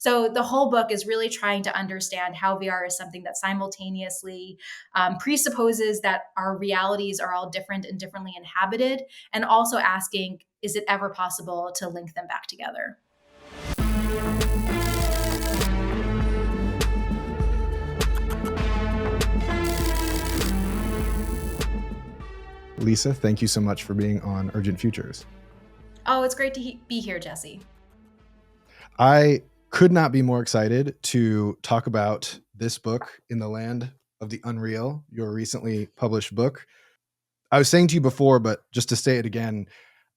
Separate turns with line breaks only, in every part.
So the whole book is really trying to understand how VR is something that simultaneously presupposes that our realities are all different and differently inhabited, and also asking, is it ever possible to link them back together?
Lisa, thank you so much for being on Urgent Futures.
Oh, it's great to be here, Jesse.
I could not be more excited to talk about this book, In the Land of the Unreal, your recently published book. I was saying to you before, but just to say it again,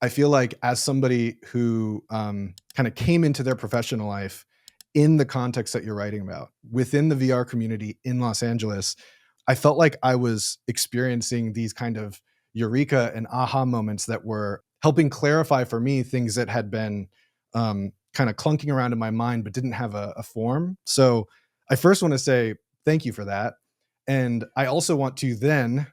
I feel like as somebody who kind of came into their professional life in the context that you're writing about, within the VR community in Los Angeles, I felt like I was experiencing these kind of eureka and aha moments that were helping clarify for me things that had been kind of clunking around in my mind but didn't have a form. So I first want to say thank you for that. And I also want to then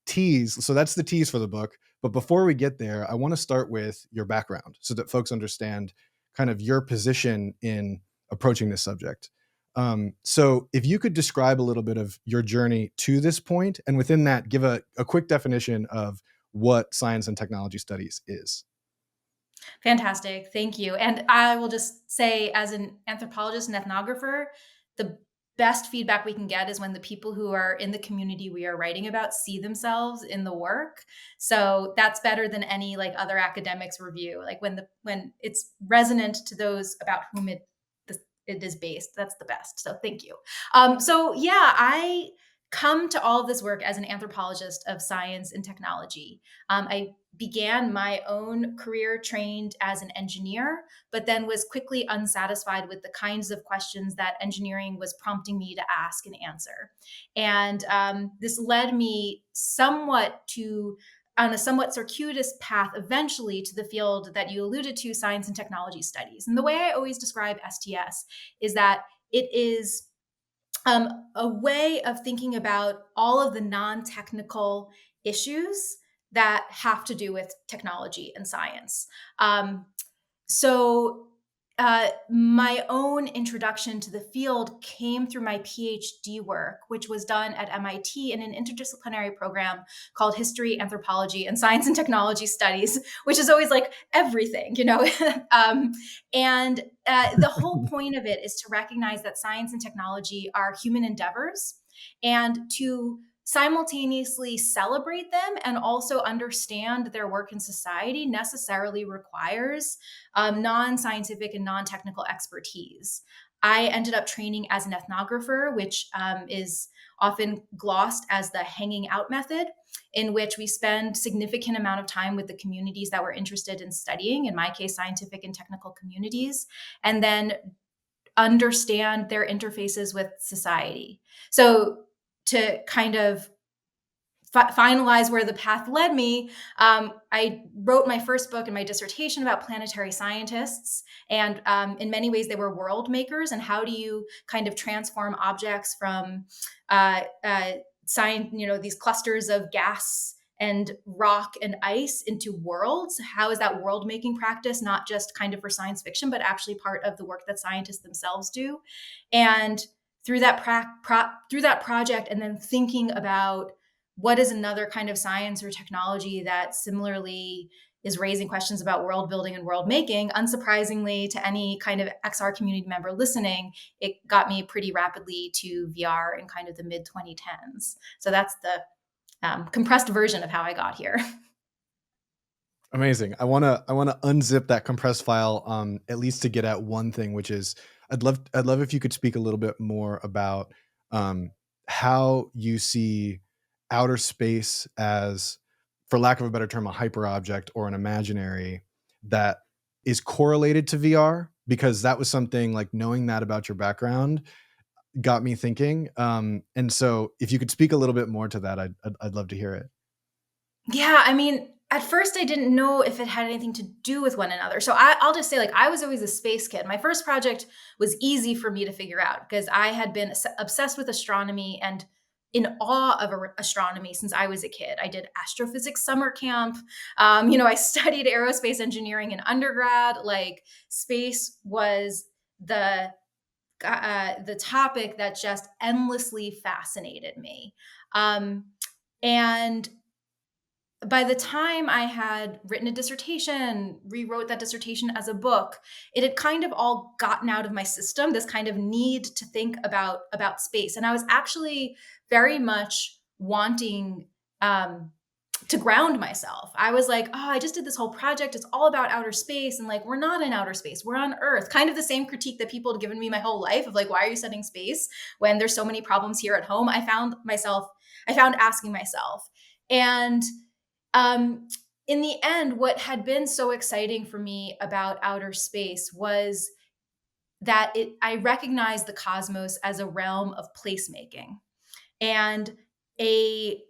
tease. So that's the tease for the book. But before we get there, I want to start with your background so that folks understand kind of your position in approaching this subject. So if you could describe a little bit of your journey to this point, and within that, give a quick definition of what science and technology studies is.
Fantastic. Thank you. And I will just say, as an anthropologist and ethnographer, the best feedback we can get is when the people who are in the community we are writing about see themselves in the work. So that's better than any like other academics review. Like when it's resonant to those about whom it is based, that's the best. So thank you. So yeah, I come to all of this work as an anthropologist of science and technology. I began my own career trained as an engineer, but then was quickly unsatisfied with the kinds of questions that engineering was prompting me to ask and answer. And this led me on a somewhat circuitous path eventually to the field that you alluded to, science and technology studies. And the way I always describe STS is that it is a way of thinking about all of the non-technical issues that have to do with technology and science. So my own introduction to the field came through my PhD work, which was done at MIT in an interdisciplinary program called History, Anthropology, and Science and Technology Studies, which is always like everything, you know? And the whole point of it is to recognize that science and technology are human endeavors and to simultaneously celebrate them and also understand their work in society necessarily requires non-scientific and non-technical expertise. I ended up training as an ethnographer, which is often glossed as the hanging out method, in which we spend significant amount of time with the communities that we're interested in studying, in my case, scientific and technical communities, and then understand their interfaces with society. So to kind of finalize where the path led me, I wrote my first book and my dissertation about planetary scientists. And in many ways, they were world makers. And how do you kind of transform objects from science, these clusters of gas and rock and ice into worlds? How is that world making practice not just kind of for science fiction, but actually part of the work that scientists themselves do? And through that project, and then thinking about what is another kind of science or technology that similarly is raising questions about world building and world making, unsurprisingly to any kind of XR community member listening, it got me pretty rapidly to VR in kind of the mid 2010s. So that's the compressed version of how I got here.
Amazing. I want to unzip that compressed file, at least to get at one thing, which is I'd love if you could speak a little bit more about how you see outer space as, for lack of a better term, a hyper object or an imaginary that is correlated to VR, because that was something like knowing that about your background got me thinking. And so if you could speak a little bit more to that, I'd love to hear it.
Yeah, I mean, at first I didn't know if it had anything to do with one another. So I'll just say, like, I was always a space kid. My first project was easy for me to figure out because I had been obsessed with astronomy and in awe of astronomy since I was a kid. I did astrophysics summer camp. I studied aerospace engineering in undergrad. Like, space was the the topic that just endlessly fascinated me. And by the time I had written a dissertation, rewrote that dissertation as a book, it had kind of all gotten out of my system, this kind of need to think about space. And I was actually very much wanting to ground myself. I was like, oh, I just did this whole project. It's all about outer space. And like, we're not in outer space, we're on Earth. Kind of the same critique that people had given me my whole life of like, why are you studying space when there's so many problems here at home? I found asking myself. And in the end, what had been so exciting for me about outer space was that I recognized the cosmos as a realm of placemaking, and a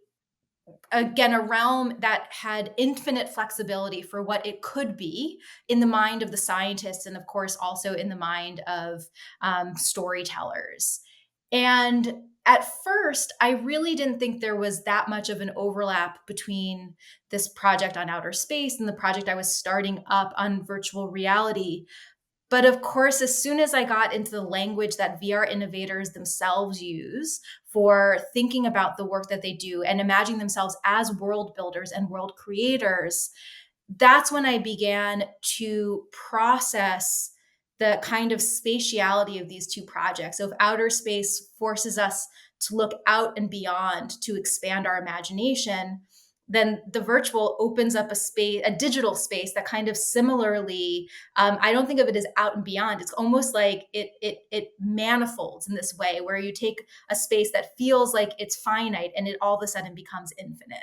again a realm that had infinite flexibility for what it could be in the mind of the scientists, and of course also in the mind of storytellers. And at first, I really didn't think there was that much of an overlap between this project on outer space and the project I was starting up on virtual reality. But of course, as soon as I got into the language that VR innovators themselves use for thinking about the work that they do and imagining themselves as world builders and world creators, that's when I began to process the kind of spatiality of these two projects. So if outer space forces us to look out and beyond to expand our imagination, then the virtual opens up a space, a digital space that kind of similarly, I don't think of it as out and beyond. It's almost like it manifolds in this way where you take a space that feels like it's finite and it all of a sudden becomes infinite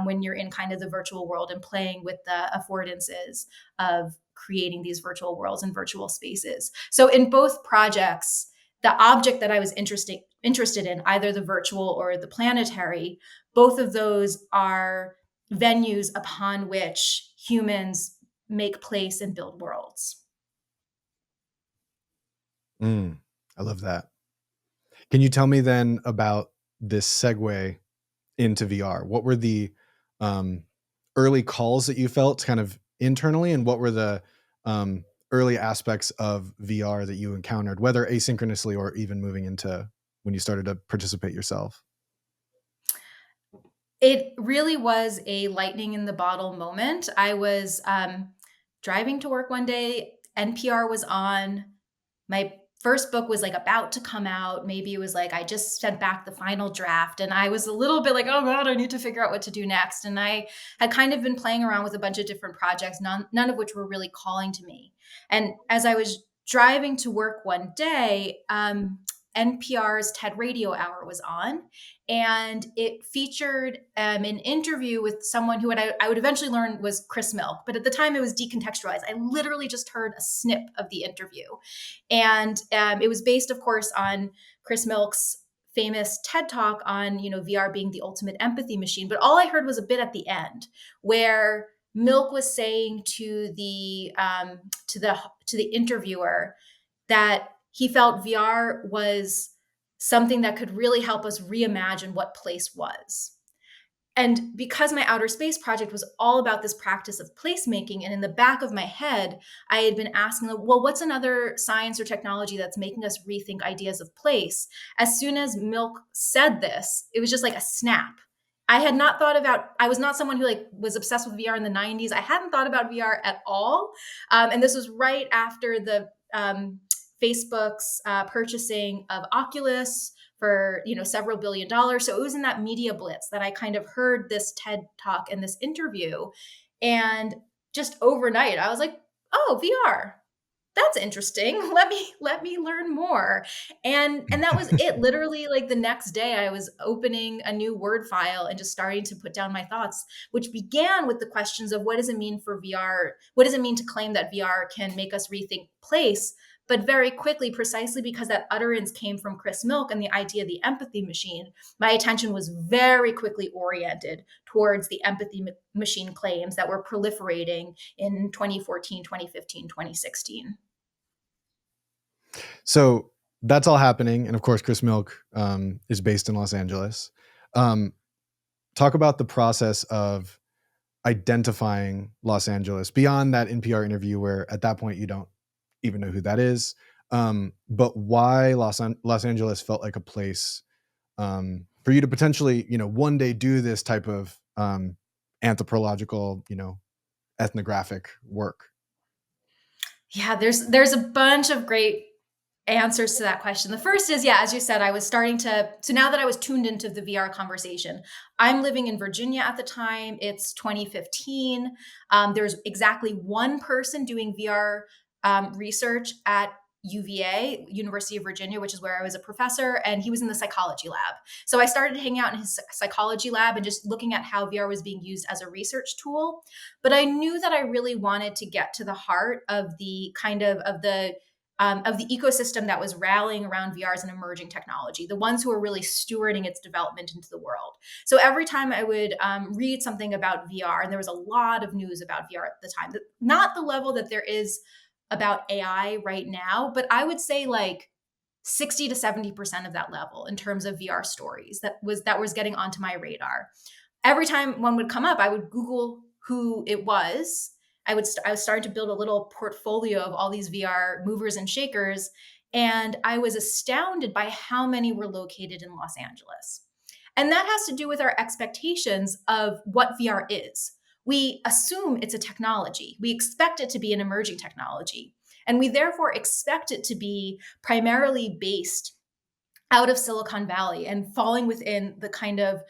when you're in kind of the virtual world and playing with the affordances of creating these virtual worlds and virtual spaces. So in both projects, the object that I was interested in, either the virtual or the planetary, both of those are venues upon which humans make place and build worlds.
I love that. Can you tell me then about this segue into VR? What were the early calls that you felt kind of internally, and what were the early aspects of VR that you encountered, whether asynchronously or even moving into when you started to participate yourself?
It really was a lightning in the bottle moment. I was driving to work one day, NPR was on. My first book was like about to come out. Maybe it was like I just sent back the final draft, and I was a little bit like, oh God, I need to figure out what to do next. And I had kind of been playing around with a bunch of different projects, none of which were really calling to me. And as I was driving to work one day, NPR's TED Radio Hour was on, and it featured an interview with someone who I would eventually learn was Chris Milk, but at the time it was decontextualized. I literally just heard a snip of the interview, and it was based, of course, on Chris Milk's famous TED talk on VR being the ultimate empathy machine. But all I heard was a bit at the end where Milk was saying to the interviewer that he felt VR was something that could really help us reimagine what place was. And because my outer space project was all about this practice of placemaking, and in the back of my head, I had been asking, well, what's another science or technology that's making us rethink ideas of place? As soon as Milk said this, it was just like a snap. I had not thought about, I was not someone who like was obsessed with VR in the 90s. I hadn't thought about VR at all. And this was right after the Facebook's purchasing of Oculus for several $billions. So it was in that media blitz that I kind of heard this TED talk and this interview, and just overnight I was like, oh, VR, that's interesting. Let me learn more. And that was it. Literally, like the next day, I was opening a new Word file and just starting to put down my thoughts, which began with the questions of what does it mean for VR? What does it mean to claim that VR can make us rethink place? But very quickly, precisely because that utterance came from Chris Milk and the idea of the empathy machine, my attention was very quickly oriented towards the empathy machine claims that were proliferating in 2014, 2015, 2016.
So that's all happening, and of course, Chris Milk is based in Los Angeles. Talk about the process of identifying Los Angeles beyond that NPR interview, where at that point you don't even know who that is. But why Los Angeles felt like a place for you to potentially, one day do this type of anthropological, ethnographic work.
Yeah, there's a bunch of great answers to that question. The first is, yeah, as you said, I was starting to, so now that I was tuned into the VR conversation, I'm living in Virginia at the time. It's 2015. There's exactly one person doing VR research at UVA, University of Virginia, which is where I was a professor, and he was in the psychology lab. So I started hanging out in his psychology lab and just looking at how VR was being used as a research tool. But I knew that I really wanted to get to the heart of the of the ecosystem that was rallying around VR as an emerging technology, the ones who are really stewarding its development into the world. So every time I would read something about VR, and there was a lot of news about VR at the time, not the level that there is about AI right now, but I would say like 60 to 70% of that level in terms of VR stories that was getting onto my radar. Every time one would come up, I would Google who it was. I was starting to build a little portfolio of all these VR movers and shakers, and I was astounded by how many were located in Los Angeles. And that has to do with our expectations of what VR is. We assume it's a technology. We expect it to be an emerging technology. And we therefore expect it to be primarily based out of Silicon Valley and falling within the kind of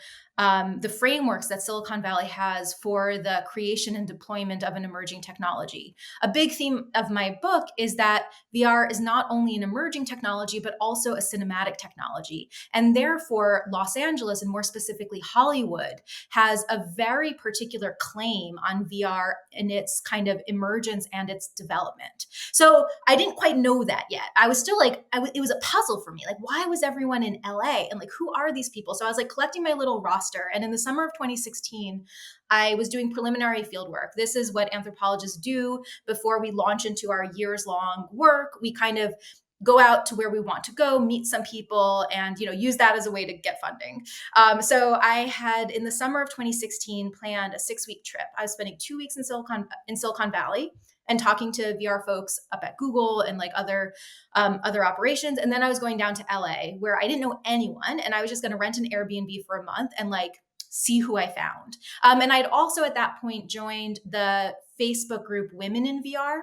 the frameworks that Silicon Valley has for the creation and deployment of an emerging technology. A big theme of my book is that VR is not only an emerging technology, but also a cinematic technology. And therefore, Los Angeles, and more specifically Hollywood, has a very particular claim on VR in its kind of emergence and its development. So I didn't quite know that yet. I was still like, it was a puzzle for me. Like, why was everyone in LA? And like, who are these people? So I was like collecting my little roster. And in the summer of 2016, I was doing preliminary field work. This is what anthropologists do before we launch into our years long work. We kind of go out to where we want to go, meet some people, and use that as a way to get funding. So I had, in the summer of 2016, planned a 6-week trip. I was spending 2 weeks in Silicon Valley and talking to VR folks up at Google and like other operations. And then I was going down to LA where I didn't know anyone, and I was just going to rent an Airbnb for a month and like see who I found. And I'd also at that point joined the Facebook group Women in VR.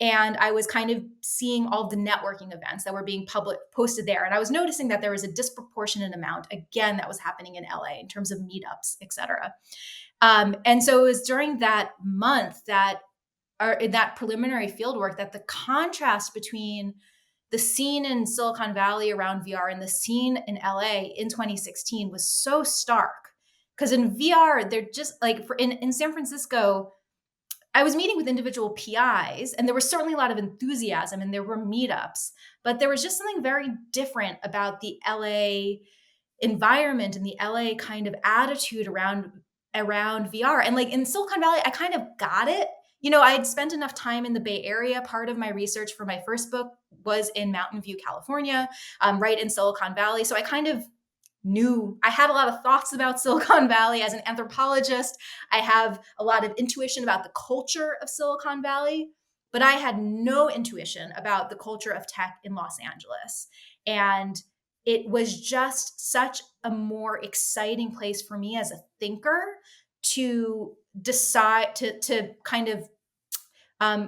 And I was kind of seeing all of the networking events that were being posted there. And I was noticing that there was a disproportionate amount, again, that was happening in LA in terms of meetups, et cetera. And so it was during that month that, or in that preliminary fieldwork, that the contrast between the scene in Silicon Valley around VR and the scene in LA in 2016 was so stark. Because in VR, they're just like in San Francisco, I was meeting with individual PIs, and there was certainly a lot of enthusiasm and there were meetups, but there was just something very different about the LA environment and the LA kind of attitude around VR. And like in Silicon Valley, I kind of got it. I had spent enough time in the Bay Area. Part of my research for my first book was in Mountain View, California, right in Silicon Valley. So I kind of knew, I had a lot of thoughts about Silicon Valley as an anthropologist. I have a lot of intuition about the culture of Silicon Valley, but I had no intuition about the culture of tech in Los Angeles. And it was just such a more exciting place for me as a thinker to decide to kind of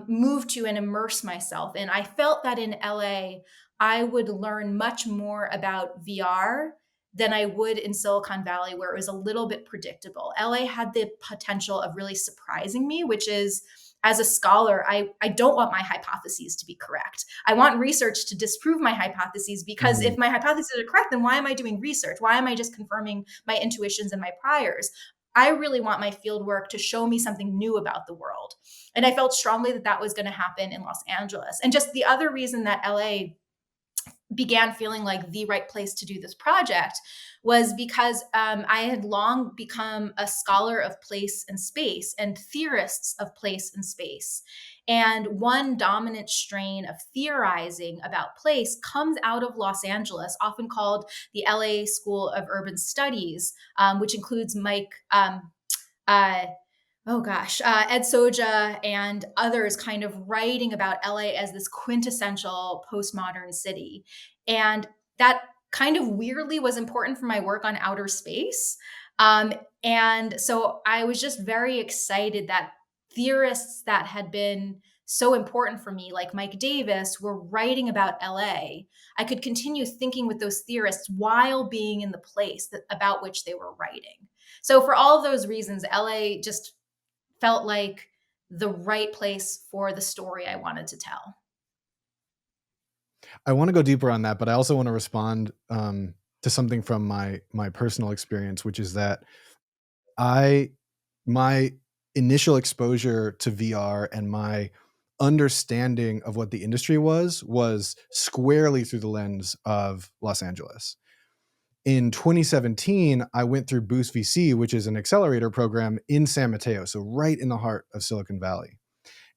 move to and immerse myself in. I felt that in LA, I would learn much more about VR than I would in Silicon Valley, where it was a little bit predictable. LA had the potential of really surprising me, which is, as a scholar, I don't want my hypotheses to be correct. I want research to disprove my hypotheses, because if my hypotheses are correct, then why am I doing research? Why am I just confirming my intuitions and my priors? I really want my field work to show me something new about the world. And I felt strongly that that was going to happen in Los Angeles. And just the other reason that LA began feeling like the right place to do this project was because I had long become a scholar of place and space and theorists of place and space. And one dominant strain of theorizing about place comes out of Los Angeles, often called the LA School of Urban Studies, which includes Mike Oh gosh, Ed Soja and others kind of writing about LA as this quintessential postmodern city. And that kind of weirdly was important for my work on outer space. Um, and so I was just very excited that theorists that had been so important for me, like Mike Davis, were writing about LA. I could continue thinking with those theorists while being in the place about which they were writing. So, for all of those reasons, LA just felt like the right place for the story I wanted to tell.
I want to go deeper on that, but I also want to respond to something from my personal experience, which is that I my initial exposure to VR and my understanding of what the industry was squarely through the lens of Los Angeles. In 2017, I went through Boost VC, which is an accelerator program in San Mateo, so right in the heart of Silicon Valley.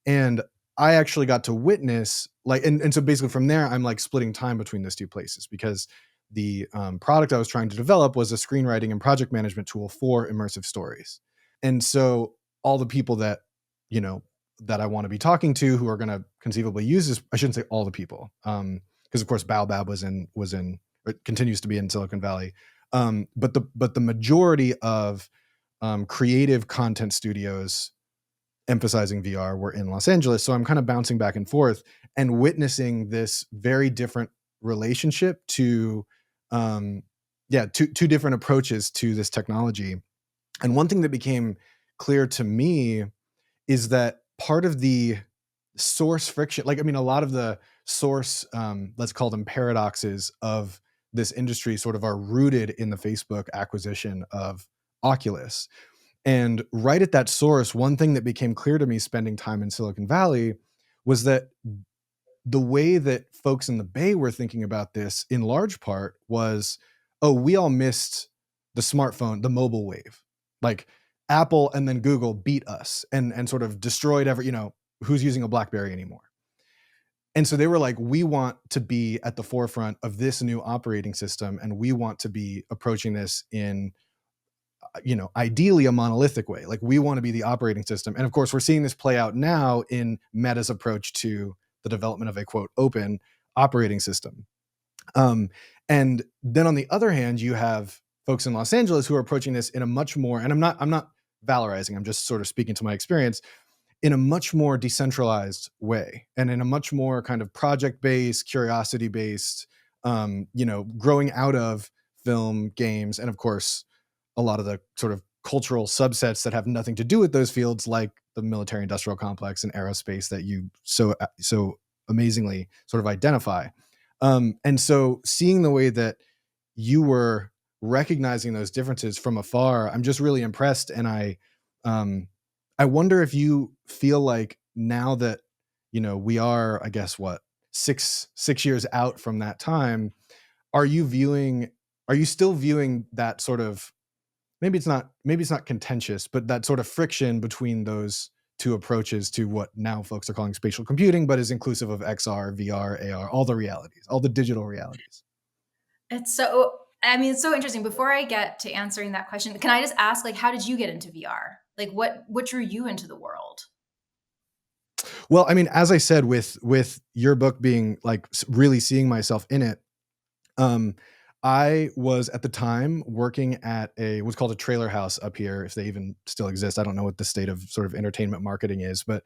And I actually got to witness and so basically from there, I'm like splitting time between those two places because the product I was trying to develop was a screenwriting and project management tool for immersive stories. And so all the people that, you know, that I want to be talking to who are going to conceivably use this, I shouldn't say all the people. Because of course Baobab was in or continues to be in Silicon Valley. But the majority of creative content studios emphasizing VR were in Los Angeles. So I'm kind of bouncing back and forth and witnessing this very different relationship to, two different approaches to this technology. And one thing that became clear to me is that part of the source friction, like, I mean, a lot of the source, let's call them paradoxes of this industry sort of are rooted in the Facebook acquisition of Oculus. And right at that source, one thing that became clear to me spending time in Silicon Valley was that the way that folks in the Bay were thinking about this in large part was, oh, we all missed the smartphone, the mobile wave. Like Apple and then Google beat us and sort of destroyed who's using a BlackBerry anymore. And so they were like, we want to be at the forefront of this new operating system, and we want to be approaching this in ideally a monolithic way. Like we want to be the operating system. And of course, we're seeing this play out now in Meta's approach to the development of a quote open operating system. And then on the other hand, you have folks in Los Angeles who are approaching this in a much more, and I'm not valorizing, I'm just sort of speaking to my experience, in a much more decentralized way and in a much more kind of project-based, curiosity-based, growing out of film, games, and of course, a lot of the sort of cultural subsets that have nothing to do with those fields, like the military-industrial complex and aerospace that you so amazingly sort of identify. And so seeing the way that you were recognizing those differences from afar, I'm just really impressed. And I wonder if you feel like now that, we are, I guess, what, 6 years out from that time, are you still viewing that sort of, maybe it's not contentious, but that sort of friction between those two approaches to what now folks are calling spatial computing, but is inclusive of XR, VR, AR, all the realities, all the digital realities?
It's so interesting. Before I get to answering that question, can I just ask, like, how did you get into VR? Like, what drew you into the world?
Well, I mean, as I said, with your book being like really seeing myself in it, um, I was at the time working at what's called a trailer house up here, if they even still exist. I don't know what the state of sort of entertainment marketing is, but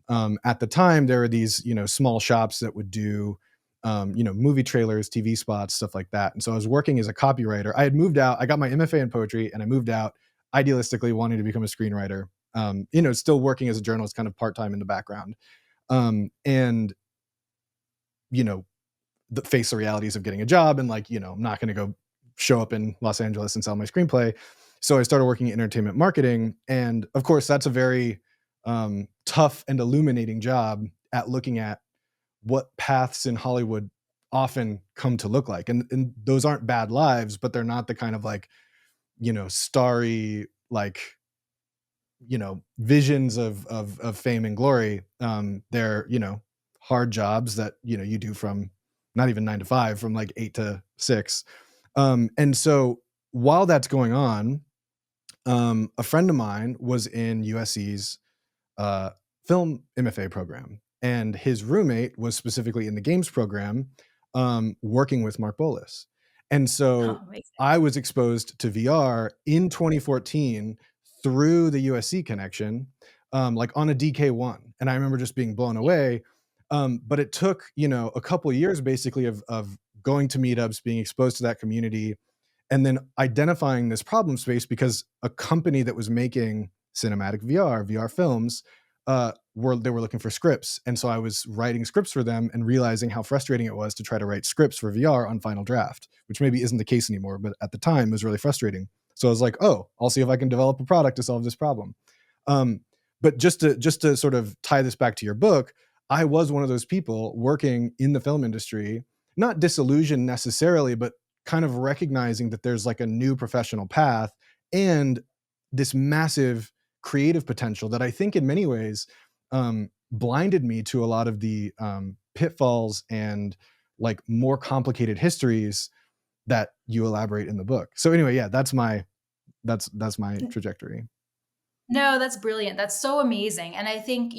at the time there were these small shops that would do movie trailers, TV spots, stuff like that. And so I was working as a copywriter. I had moved out. I got my MFA in poetry, and I moved out idealistically wanting to become a screenwriter. Still working as a journalist, kind of part time in the background, and you know face the realities of getting a job and like, I'm not going to go show up in Los Angeles and sell my screenplay. So I started working in entertainment marketing. And of course, that's a very tough and illuminating job at looking at what paths in Hollywood often come to look like. And those aren't bad lives, but they're not the kind of like, starry, like, visions of fame and glory. They're, hard jobs that, you do from not even 9 to 5, from like 8 to 6. And so while that's going on, A friend of mine was in USC's film MFA program, and his roommate was specifically in the games program, working with Mark Bolas. And so
Oh, amazing.
I was exposed to VR in 2014 through the USC connection, like on a DK1. And I remember just being blown away. But it took, a couple of years basically of going to meetups, being exposed to that community, and then identifying this problem space because a company that was making cinematic VR films, they were looking for scripts. And so I was writing scripts for them and realizing how frustrating it was to try to write scripts for VR on Final Draft, which maybe isn't the case anymore, but at the time it was really frustrating. So I was like, oh, I'll see if I can develop a product to solve this problem. Um, but just to sort of tie this back to your book, I was one of those people working in the film industry, not disillusioned necessarily, but kind of recognizing that there's like a new professional path and this massive creative potential that I think in many ways blinded me to a lot of the pitfalls and like more complicated histories that you elaborate in the book. So anyway, yeah, that's my trajectory.
No, that's brilliant. That's so amazing. And I think,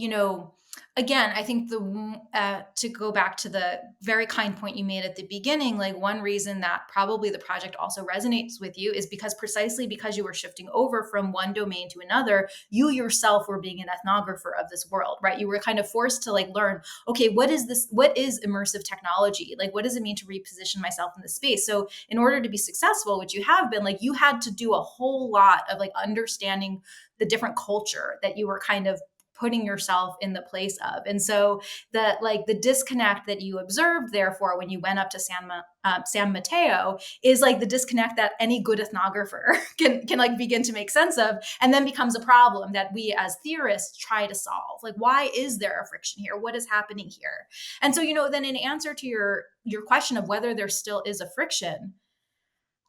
again, I think to go back to the very kind point you made at the beginning, like one reason that probably the project also resonates with you is because precisely because you were shifting over from one domain to another, you yourself were being an ethnographer of this world, right? You were kind of forced to like learn, okay, what is this? What is immersive technology? Like, what does it mean to reposition myself in this space? So in order to be successful, which you have been, like, you had to do a whole lot of like understanding the different culture that you were kind of putting yourself in the place of. And so the disconnect that you observed therefore when you went up to San Mateo is like the disconnect that any good ethnographer can like begin to make sense of, and then becomes a problem that we as theorists try to solve. Like, why is there a friction here? What is happening here? And so, then in answer to your question of whether there still is a friction,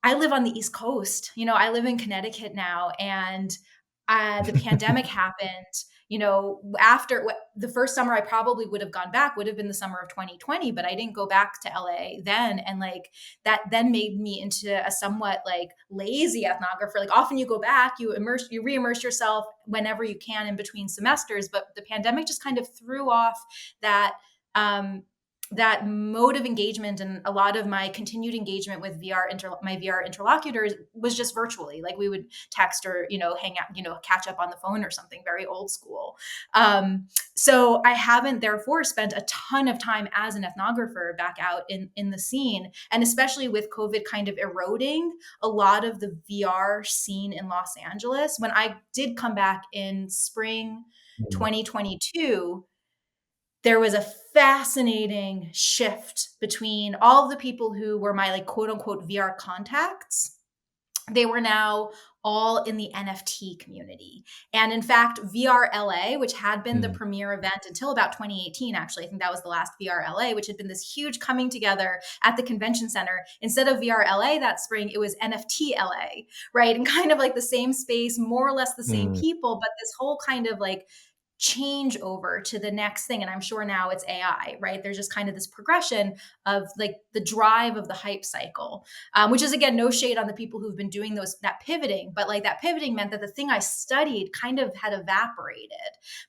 I live on the East Coast. I live in Connecticut now, and the pandemic happened. After the first summer I probably would have gone back would have been the summer of 2020, but I didn't go back to LA then. And like that then made me into a somewhat like lazy ethnographer. Like often you go back, you re-immerse yourself whenever you can in between semesters, but the pandemic just kind of threw off that um, that mode of engagement, and a lot of my continued engagement with my VR interlocutors was just virtually. Like we would text or hang out, catch up on the phone or something, very old school. So I haven't therefore spent a ton of time as an ethnographer back out in the scene, and especially with COVID kind of eroding a lot of the VR scene in Los Angeles. When I did come back in spring
Mm.
2022, there was a fascinating shift between all of the people who were my like quote unquote VR contacts. They were now all in the NFT community. And in fact, VR LA, which had been the
Mm.
premier event until about 2018, actually, I think that was the last VR LA, which had been this huge coming together at the convention center. Instead of VR LA that spring, it was NFT LA, right? And kind of like the same space, more or less the same
Mm.
people, but this whole kind of like change over to the next thing. And I'm sure now it's AI, right? There's just kind of this progression of like the drive of the hype cycle, which is again, no shade on the people who've been doing that pivoting, but like that pivoting meant that the thing I studied kind of had evaporated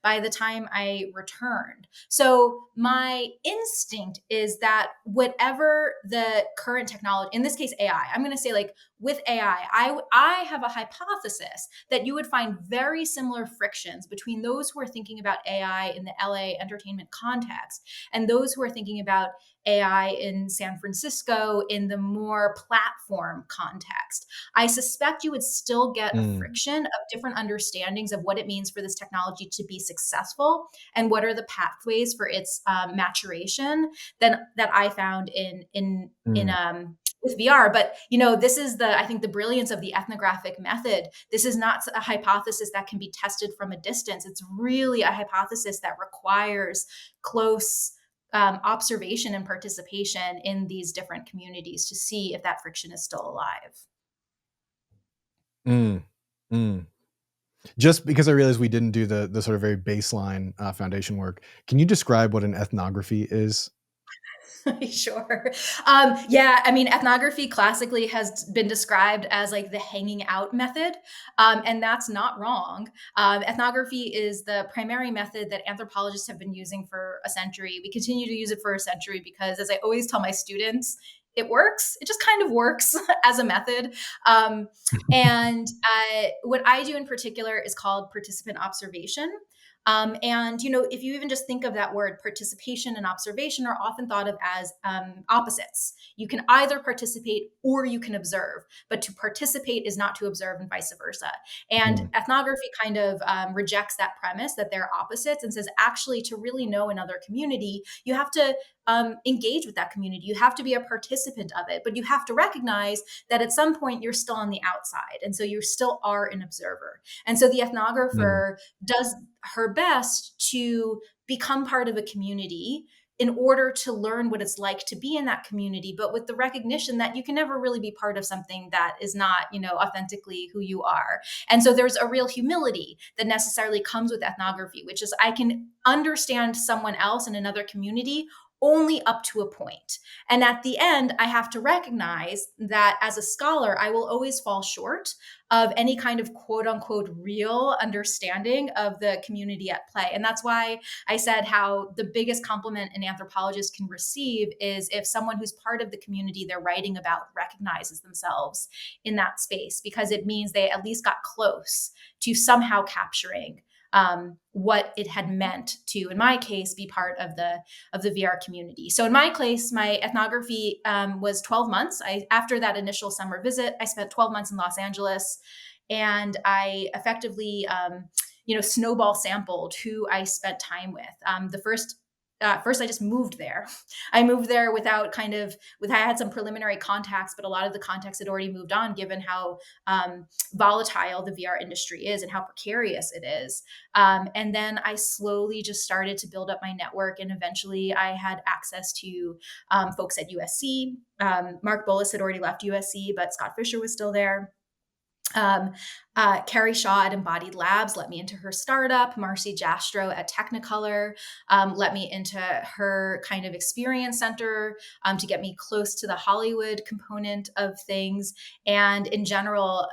by the time I returned. So my instinct is that whatever the current technology, in this case, AI, I'm going to say like with AI, I have a hypothesis that you would find very similar frictions between those who are thinking about AI in the LA entertainment context and those who are thinking about AI in San Francisco in the more platform context. I suspect you would still get a
Mm.
friction of different understandings of what it means for this technology to be successful and what are the pathways for its maturation that I found
Mm.
with VR. But this is I think the brilliance of the ethnographic method. This is not a hypothesis that can be tested from a distance. It's really a hypothesis that requires close observation and participation in these different communities to see if that friction is still alive.
Mm. Mm. Just because I realized we didn't do the sort of very baseline foundation work, can you describe what an ethnography is?
Sure. Yeah, I mean, ethnography classically has been described as like the hanging out method, and that's not wrong. Ethnography is the primary method that anthropologists have been using for a century. We continue to use it for a century because, as I always tell my students, it works. It just kind of works as a method. And what I do in particular is called participant observation. And if you even just think of that word, participation and observation are often thought of as opposites. You can either participate or you can observe, but to participate is not to observe, and vice versa. And
Mm,
ethnography kind of rejects that premise that they're opposites and says, actually, to really know another community, you have to engage with that community. You have to be a participant of it, but you have to recognize that at some point you're still on the outside, and so you still are an observer. And so the
mm,
ethnographer does her best to become part of a community in order to learn what it's like to be in that community, but with the recognition that you can never really be part of something that is not, authentically who you are. And so there's a real humility that necessarily comes with ethnography, which is I can understand someone else in another community only up to a point. And at the end, I have to recognize that as a scholar, I will always fall short of any kind of quote unquote real understanding of the community at play. And that's why I said how the biggest compliment an anthropologist can receive is if someone who's part of the community they're writing about recognizes themselves in that space, because it means they at least got close to somehow capturing what it had meant to, in my case, be part of the VR community. So in my case, my ethnography was 12 months. After that initial summer visit, I spent 12 months in Los Angeles, and I effectively, snowball sampled who I spent time with. First, I just moved there. I moved there I had some preliminary contacts, but a lot of the contacts had already moved on, given how volatile the VR industry is and how precarious it is. And then I slowly just started to build up my network. And eventually I had access to folks at USC. Mark Bullis had already left USC, but Scott Fisher was still there. Um, Carrie Shaw at Embodied Labs let me into her startup. Marcy Jastro at Technicolor let me into her kind of experience center to get me close to the Hollywood component of things. And in general,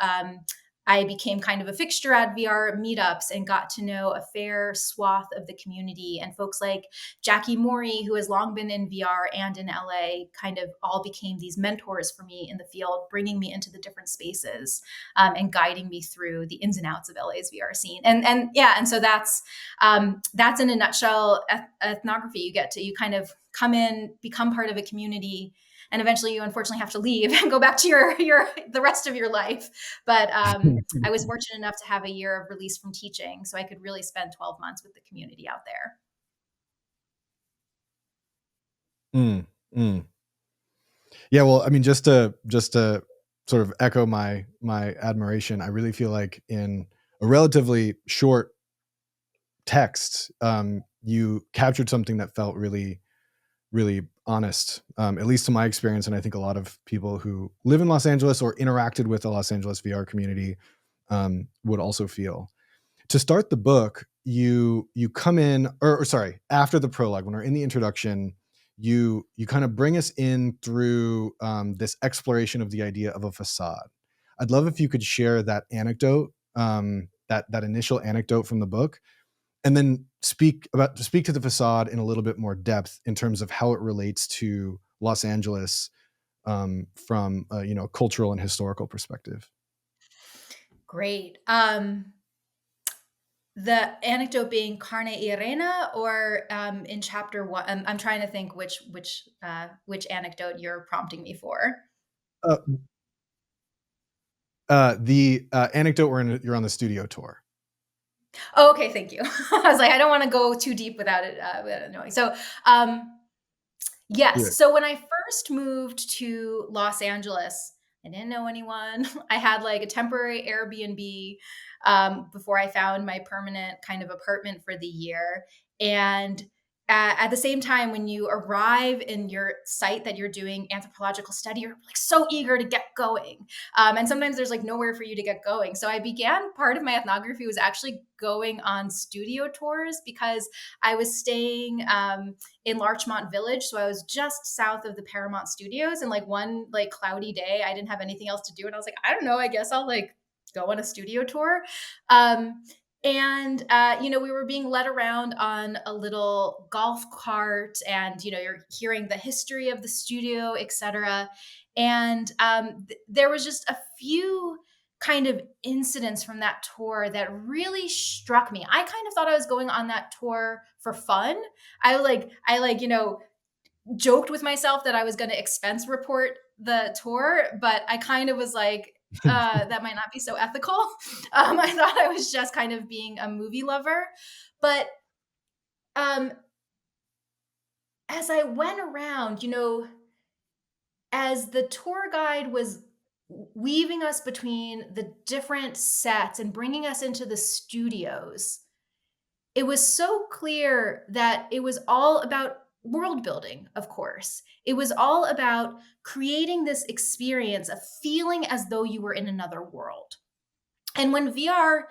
I became kind of a fixture at VR meetups and got to know a fair swath of the community. And folks like Jackie Morey, who has long been in VR and in LA, kind of all became these mentors for me in the field, bringing me into the different spaces and guiding me through the ins and outs of LA's VR scene. And so that's in a nutshell ethnography. You kind of come in, become part of a community, and eventually you unfortunately have to leave and go back to your the rest of your life. But I was fortunate enough to have a year of release from teaching, so I could really spend 12 months with the community out there.
mm, mm. Yeah, well, I mean, just to sort of echo my admiration, I really feel like in a relatively short text, you captured something that felt really, really honest, at least to my experience, and I think a lot of people who live in Los Angeles or interacted with the Los Angeles VR community would also feel. To start the book, you come in, or sorry, after the prologue, when we're in the introduction, you kind of bring us in through this exploration of the idea of a facade. I'd love if you could share that anecdote, that initial anecdote from the book, and then speak to the facade in a little bit more depth in terms of how it relates to Los Angeles from a cultural and historical perspective.
Great. The anecdote being carne y arena, or in chapter one. I'm trying to think which anecdote you're prompting me for.
Uh, the anecdote where you're on the studio tour.
Oh, okay, thank you. I was like, I don't want to go too deep without it knowing. So,
Yeah.
yes. So when I first moved to Los Angeles, I didn't know anyone. I had like a temporary Airbnb before I found my permanent kind of apartment for the year. And at the same time, when you arrive in your site that you're doing anthropological study, you're like so eager to get going. And sometimes there's like nowhere for you to get going. So I began, part of my ethnography was actually going on studio tours, because I was staying in Larchmont Village. So I was just south of the Paramount Studios. And like one like cloudy day, I didn't have anything else to do. And I was like, I don't know, I guess I'll like go on a studio tour. We were being led around on a little golf cart, and, you're hearing the history of the studio, etc. And there was just a few kind of incidents from that tour that really struck me. I kind of thought I was going on that tour for fun. I joked with myself that I was going to expense report the tour, but I kind of was like, that might not be so ethical. I thought I was just kind of being a movie lover. But as I went around, as the tour guide was weaving us between the different sets and bringing us into the studios, it was so clear that it was all about world building, of course. It was all about creating this experience of feeling as though you were in another world. And when VR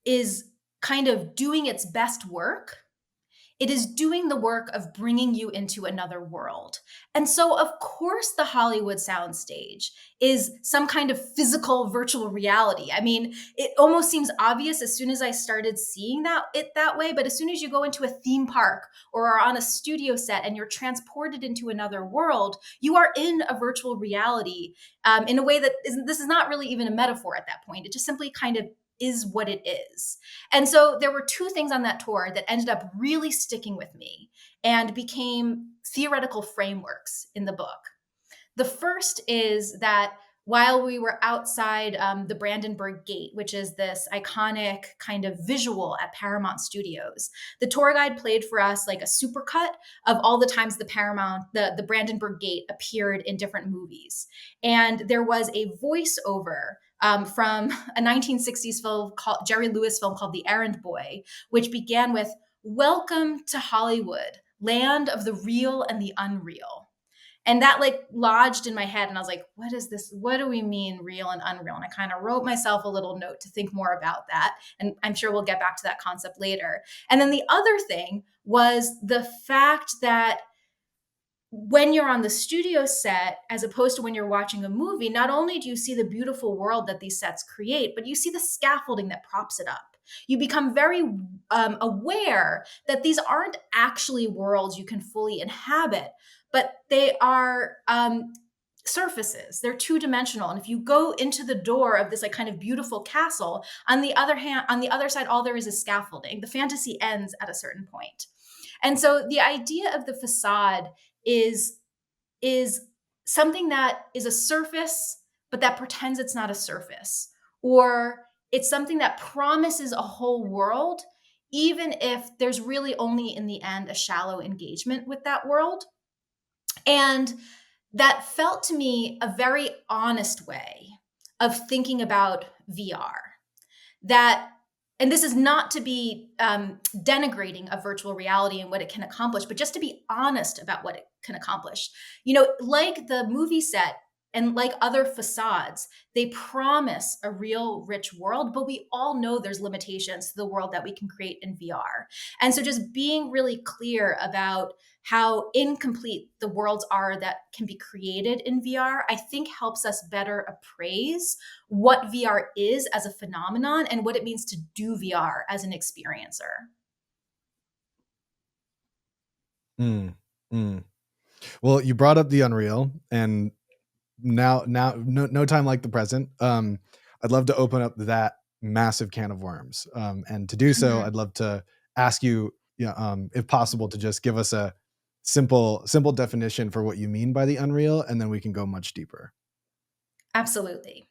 is kind of doing its best work, it is doing the work of bringing you into another world. And so, of course, the Hollywood soundstage is some kind of physical virtual reality. I mean, it almost seems obvious as soon as I started seeing it that way. But as soon as you go into a theme park or are on a studio set and you're transported into another world, you are in a virtual reality in a way that this is not really even a metaphor at that point. It just simply kind of is what it is. And so there were two things on that tour that ended up really sticking with me and became theoretical frameworks in the book. The first is that while we were outside the Brandenburg Gate, which is this iconic kind of visual at Paramount Studios, the tour guide played for us like a supercut of all the times the Brandenburg Gate appeared in different movies. And there was a voiceover from a 1960s Jerry Lewis film called The Errand Boy, which began with, "Welcome to Hollywood, land of the real and the unreal." And that like lodged in my head. And I was like, what is this? What do we mean real and unreal? And I kind of wrote myself a little note to think more about that. And I'm sure we'll get back to that concept later. And then the other thing was the fact that when you're on the studio set, as opposed to when you're watching a movie, not only do you see the beautiful world that these sets create, but you see the scaffolding that props it up. You become very aware that these aren't actually worlds you can fully inhabit, but they are surfaces. They're two-dimensional. And if you go into the door of this like kind of beautiful castle, on the other side, all there is scaffolding. The fantasy ends at a certain point. And so the idea of the facade is something that is a surface, but that pretends it's not a surface, or it's something that promises a whole world, even if there's really only in the end a shallow engagement with that world. And that felt to me a very honest way of thinking about VR. And this is not to be denigrating of virtual reality and what it can accomplish, but just to be honest about what it can accomplish. Like the movie set and like other facades, they promise a real rich world, but we all know there's limitations to the world that we can create in VR. And so just being really clear about how incomplete the worlds are that can be created in VR, I think helps us better appraise what VR is as a phenomenon and what it means to do VR as an experiencer.
Mm, mm. Well, you brought up the Unreal, and now no time like the present. I'd love to open up that massive can of worms. And to do so,
Mhm.
I'd love to ask you, if possible, to just give us a simple definition for what you mean by the Unreal, and then we can go much deeper.
Absolutely.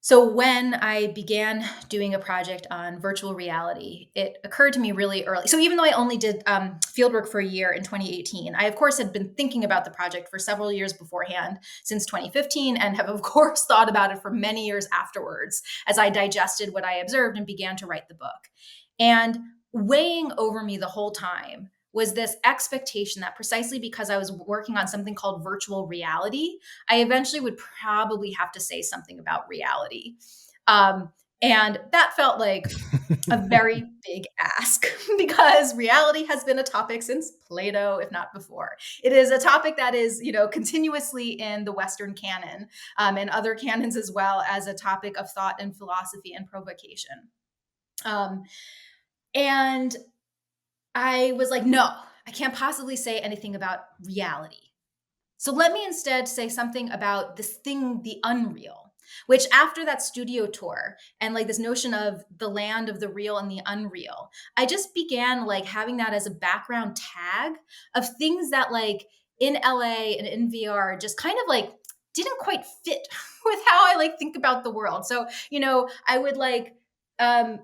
So when I began doing a project on virtual reality, it occurred to me really early. So even though I only did fieldwork for a year in 2018, I of course had been thinking about the project for several years beforehand, since 2015, and have of course thought about it for many years afterwards as I digested what I observed and began to write the book. And weighing over me the whole time was this expectation that precisely because I was working on something called virtual reality, I eventually would probably have to say something about reality. And that felt like a very big ask because reality has been a topic since Plato, if not before. It is a topic that is, continuously in the Western canon, and other canons as well, as a topic of thought and philosophy and provocation. Um, and I was like, no, I can't possibly say anything about reality. So let me instead say something about this thing, the unreal, which after that studio tour and like this notion of the land of the real and the unreal, I just began like having that as a background tag of things that like in LA and in VR just kind of like didn't quite fit with how I like think about the world. So, I would like um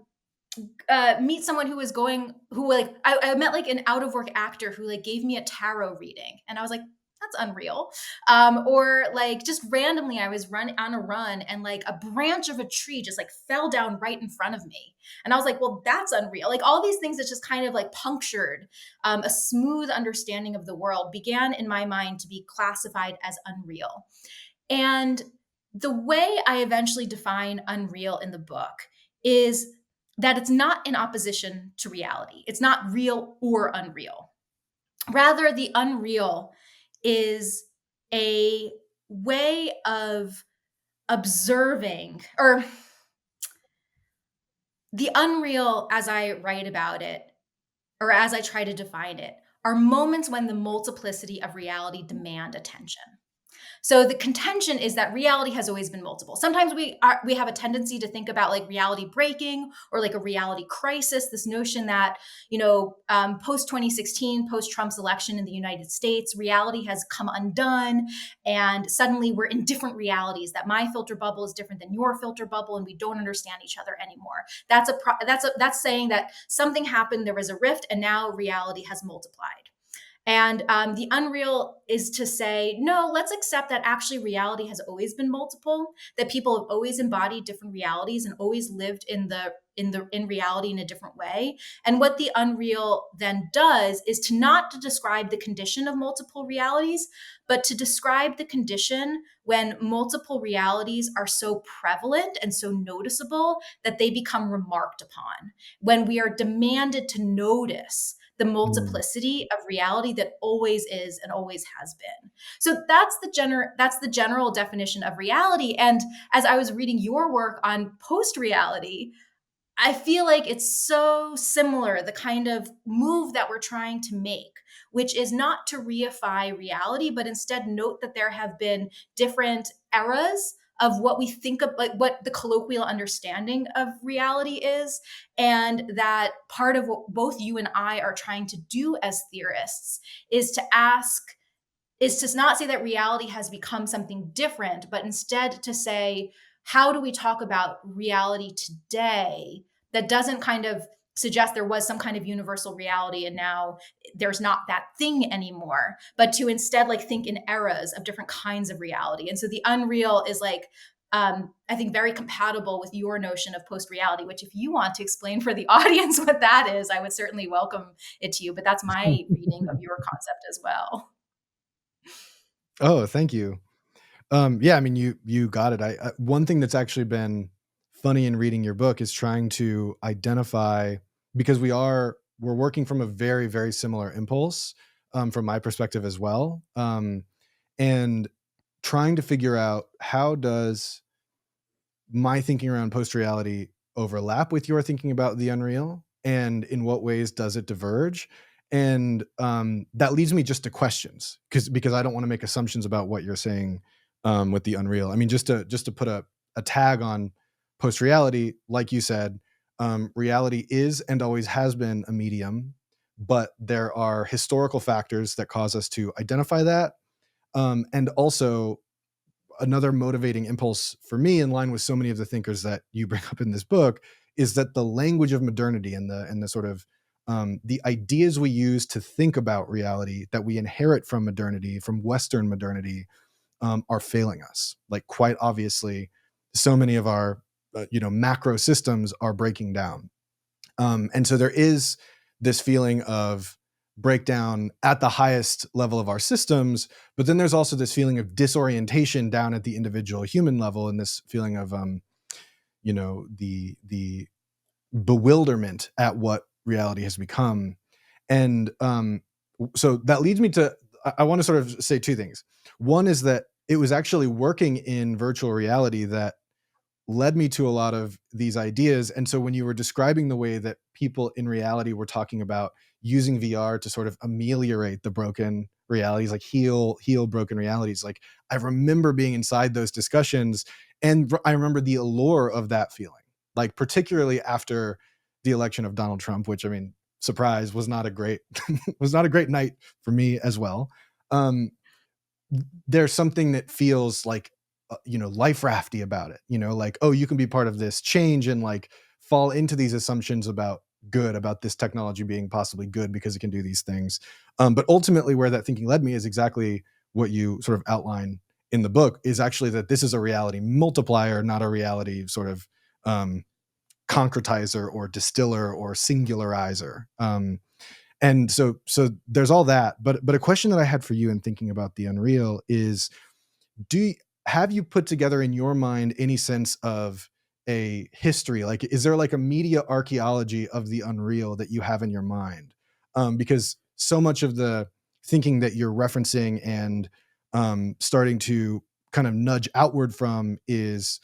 meet someone who like I met like an out of work actor who like gave me a tarot reading, and I was like, that's unreal. Or like just randomly I was on a run and like a branch of a tree just like fell down right in front of me, and I was like, well, that's unreal. Like all these things that just kind of like punctured a smooth understanding of the world began in my mind to be classified as unreal. And the way I eventually define unreal in the book is that it's not in opposition to reality. It's not real or unreal. Rather, the unreal is a way of observing, or the unreal, as I write about it, or as I try to define it, are moments when the multiplicity of reality demand attention. So the contention is that reality has always been multiple. Sometimes we have a tendency to think about like reality breaking or like a reality crisis. This notion that post 2016, post Trump's election in the United States, reality has come undone, and suddenly we're in different realities. That my filter bubble is different than your filter bubble, and we don't understand each other anymore. That's saying that something happened. There was a rift, and now reality has multiplied. And the unreal is to say, no, let's accept that actually reality has always been multiple, that people have always embodied different realities and always lived in reality in a different way. And what the unreal then does is to not to describe the condition of multiple realities, but to describe the condition when multiple realities are so prevalent and so noticeable that they become remarked upon, when we are demanded to notice the multiplicity of reality that always is and always has been. So that's the general definition of reality. And as I was reading your work on post reality, I feel like it's so similar, the kind of move that we're trying to make, which is not to reify reality, but instead note that there have been different eras of what we think of, like what the colloquial understanding of reality is. And that part of what both you and I are trying to do as theorists is to not say that reality has become something different, but instead to say, how do we talk about reality today that doesn't kind of suggest there was some kind of universal reality and now there's not that thing anymore, but to instead like think in eras of different kinds of reality. And so the unreal is like, I think very compatible with your notion of post reality, which if you want to explain for the audience what that is, I would certainly welcome it to you. But that's my reading of your concept as well.
Oh, thank you. Yeah, I mean, you got it. One thing that's actually been funny in reading your book is trying to identify, because we're working from a very, very similar impulse, from my perspective as well, and trying to figure out how does my thinking around post reality overlap with your thinking about the unreal, and in what ways does it diverge? And that leads me just to questions, because I don't want to make assumptions about what you're saying, with the unreal. I mean, just to put a tag on post reality, like you said, reality is and always has been a medium, but there are historical factors that cause us to identify that, and also another motivating impulse for me, in line with so many of the thinkers that you bring up in this book, is that the language of modernity and the sort of the ideas we use to think about reality that we inherit from modernity, from Western modernity, are failing us. Like, quite obviously, so many of our macro systems are breaking down, and so there is this feeling of breakdown at the highest level of our systems, but then there's also this feeling of disorientation down at the individual human level, and this feeling of the bewilderment at what reality has become. And so that leads me to, I want to sort of say two things. One is that it was actually working in virtual reality that led me to a lot of these ideas. And so when you were describing the way that people in reality were talking about using VR to sort of ameliorate the broken realities, like heal broken realities, like I remember being inside those discussions, and I remember the allure of that feeling, like particularly after the election of Donald Trump, which, I mean, surprise, was not a great was not a great night for me as well. Um, there's something that feels like life rafty about it, like, oh, you can be part of this change and like fall into these assumptions about this technology being possibly good because it can do these things. But ultimately where that thinking led me is exactly what you sort of outline in the book, is actually that this is a reality multiplier, not a reality sort of concretizer or distiller or singularizer. And so there's all that, but a question that I had for you in thinking about the Unreal is, have you put together in your mind any sense of a history? Like, is there like a media archaeology of the Unreal that you have in your mind? Because so much of the thinking that you're referencing and starting to kind of nudge outward from is,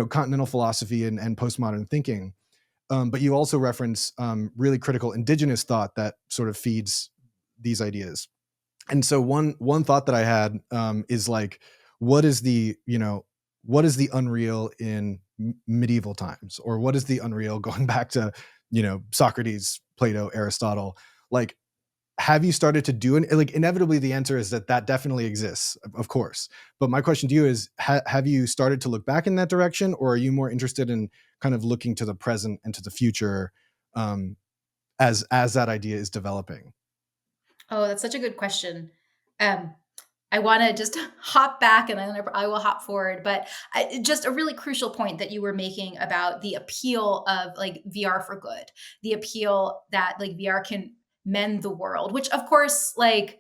continental philosophy and postmodern thinking. But you also reference really critical indigenous thought that sort of feeds these ideas. And so one thought that I had is like, what is the Unreal in medieval times, or what is the Unreal going back to Socrates, Plato, Aristotle? Like, have you started to do it? Like, inevitably the answer is that definitely exists, of course. But my question to you is, have you started to look back in that direction, or are you more interested in kind of looking to the present and to the future um, as that idea is developing?
Oh, that's such a good question. Um, I want to just hop back and then I will hop forward. But just a really crucial point that you were making about the appeal of like VR for good, the appeal that like VR can mend the world, which of course, like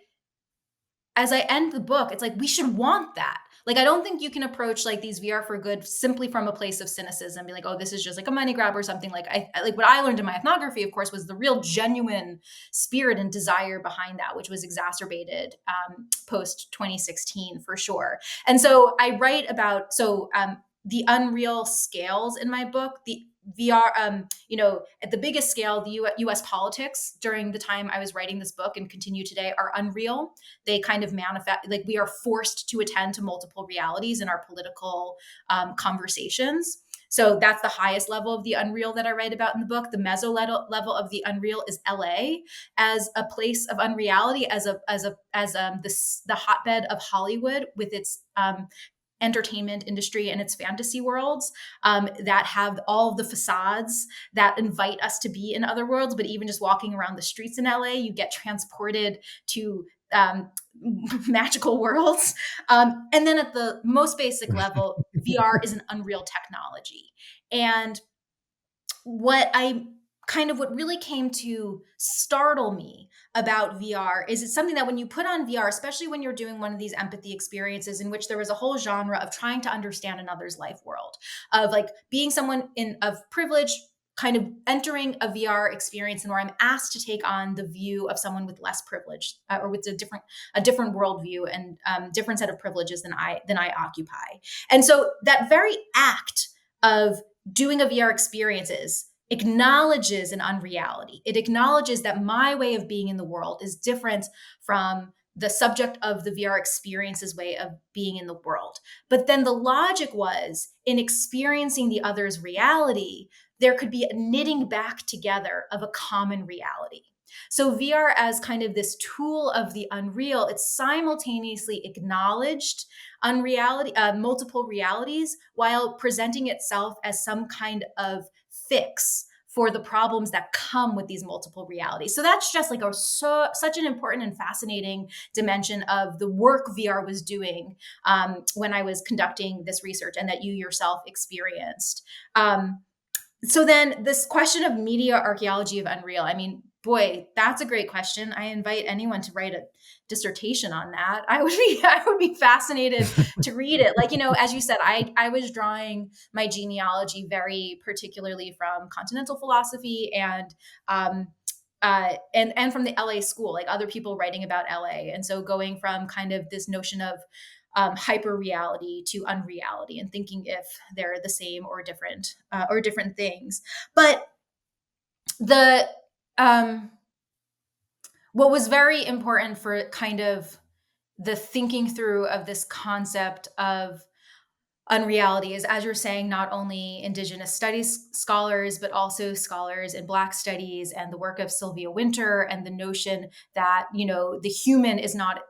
as I end the book, it's like we should want that. Like I don't think you can approach like these VR for good simply from a place of cynicism, be like, oh, this is just like a money grab or something. Like like what I learned in my ethnography, of course, was the real genuine spirit and desire behind that, which was exacerbated post 2016 for sure. And so I write about the unreal scales in my book. The VR, at the biggest scale, the US politics during the time I was writing this book and continue today are unreal. They kind of manifest, like we are forced to attend to multiple realities in our political conversations. So that's the highest level of the unreal that I write about in the book. The meso level of the unreal is LA as a place of unreality, as the hotbed of Hollywood with its entertainment industry and its fantasy worlds that have all of the facades that invite us to be in other worlds. But even just walking around the streets in LA, you get transported to magical worlds. And then at the most basic level, VR is an unreal technology. And what really came to startle me about VR is it's something that when you put on VR, especially when you're doing one of these empathy experiences in which there was a whole genre of trying to understand another's life world, of like being someone of privilege, kind of entering a VR experience and where I'm asked to take on the view of someone with less privilege or with a different worldview and different set of privileges than I occupy. And so that very act of doing a VR experiences acknowledges an unreality. It acknowledges that my way of being in the world is different from the subject of the VR experience's way of being in the world. But then the logic was in experiencing the other's reality, there could be a knitting back together of a common reality. So VR as kind of this tool of the unreal, it's simultaneously acknowledged unreality, multiple realities, while presenting itself as some kind of fix for the problems that come with these multiple realities. So that's just like such an important and fascinating dimension of the work VR was doing when I was conducting this research and that you yourself experienced. So then this question of media archaeology of Unreal, I mean, Boy, that's a great question. I invite anyone to write a dissertation on that. I would be fascinated to read it. Like, as you said, I was drawing my genealogy very particularly from continental philosophy and from the LA school, like other people writing about LA. And so going from kind of this notion of hyper reality to unreality and thinking if they're the same or different things. But the what was very important for kind of the thinking through of this concept of unreality is, as you're saying, not only Indigenous studies scholars, but also scholars in Black studies and the work of Sylvia Wynter and the notion that, the human is not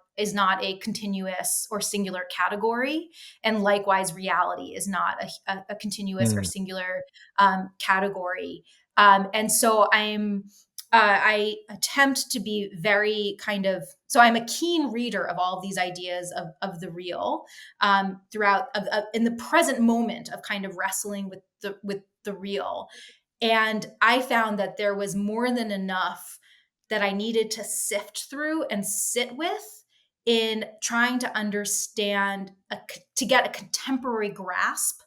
a continuous or singular category, and likewise reality is not a continuous or
Mm,
singular category. And so I attempt to be very so I'm a keen reader of all of these ideas of the real, throughout in the present moment of kind of wrestling with the real. And I found that there was more than enough that I needed to sift through and sit with in trying to understand, to get a contemporary grasp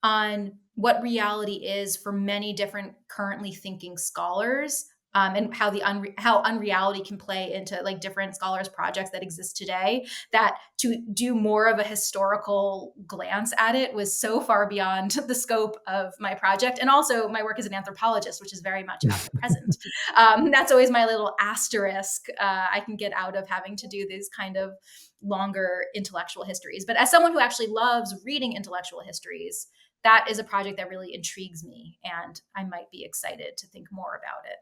on what reality is for many different currently thinking scholars, and how unreality can play into like different scholars projects that exist today. That to do more of a historical glance at it was so far beyond the scope of my project, and also my work as an anthropologist, which is very much about the present. That's always my little asterisk I can get out of having to do these kind of longer intellectual histories. But as someone who actually loves reading intellectual histories, that is a project that really intrigues me, and I might be excited to think more about it.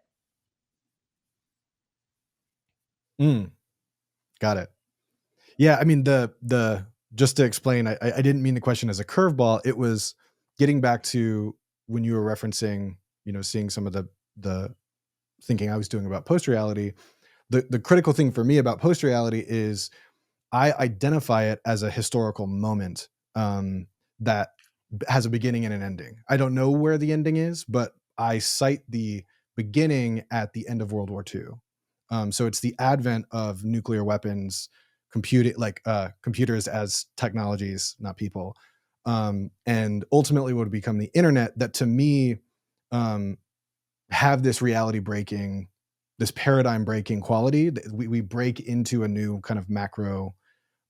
mm, got it. Yeah, I mean the just to explain, I didn't mean the question as a curveball. It was getting back to when you were referencing, seeing some of the thinking I was doing about post reality. The critical thing for me about post reality is I identify it as a historical moment, that has a beginning and an ending. I don't know where the ending is, but I cite the beginning at the end of World War II. So it's the advent of nuclear weapons, computing, like computers as technologies, not people, and ultimately what would become the internet. That to me, um, have this reality breaking, this paradigm breaking quality. We break into a new kind of macro,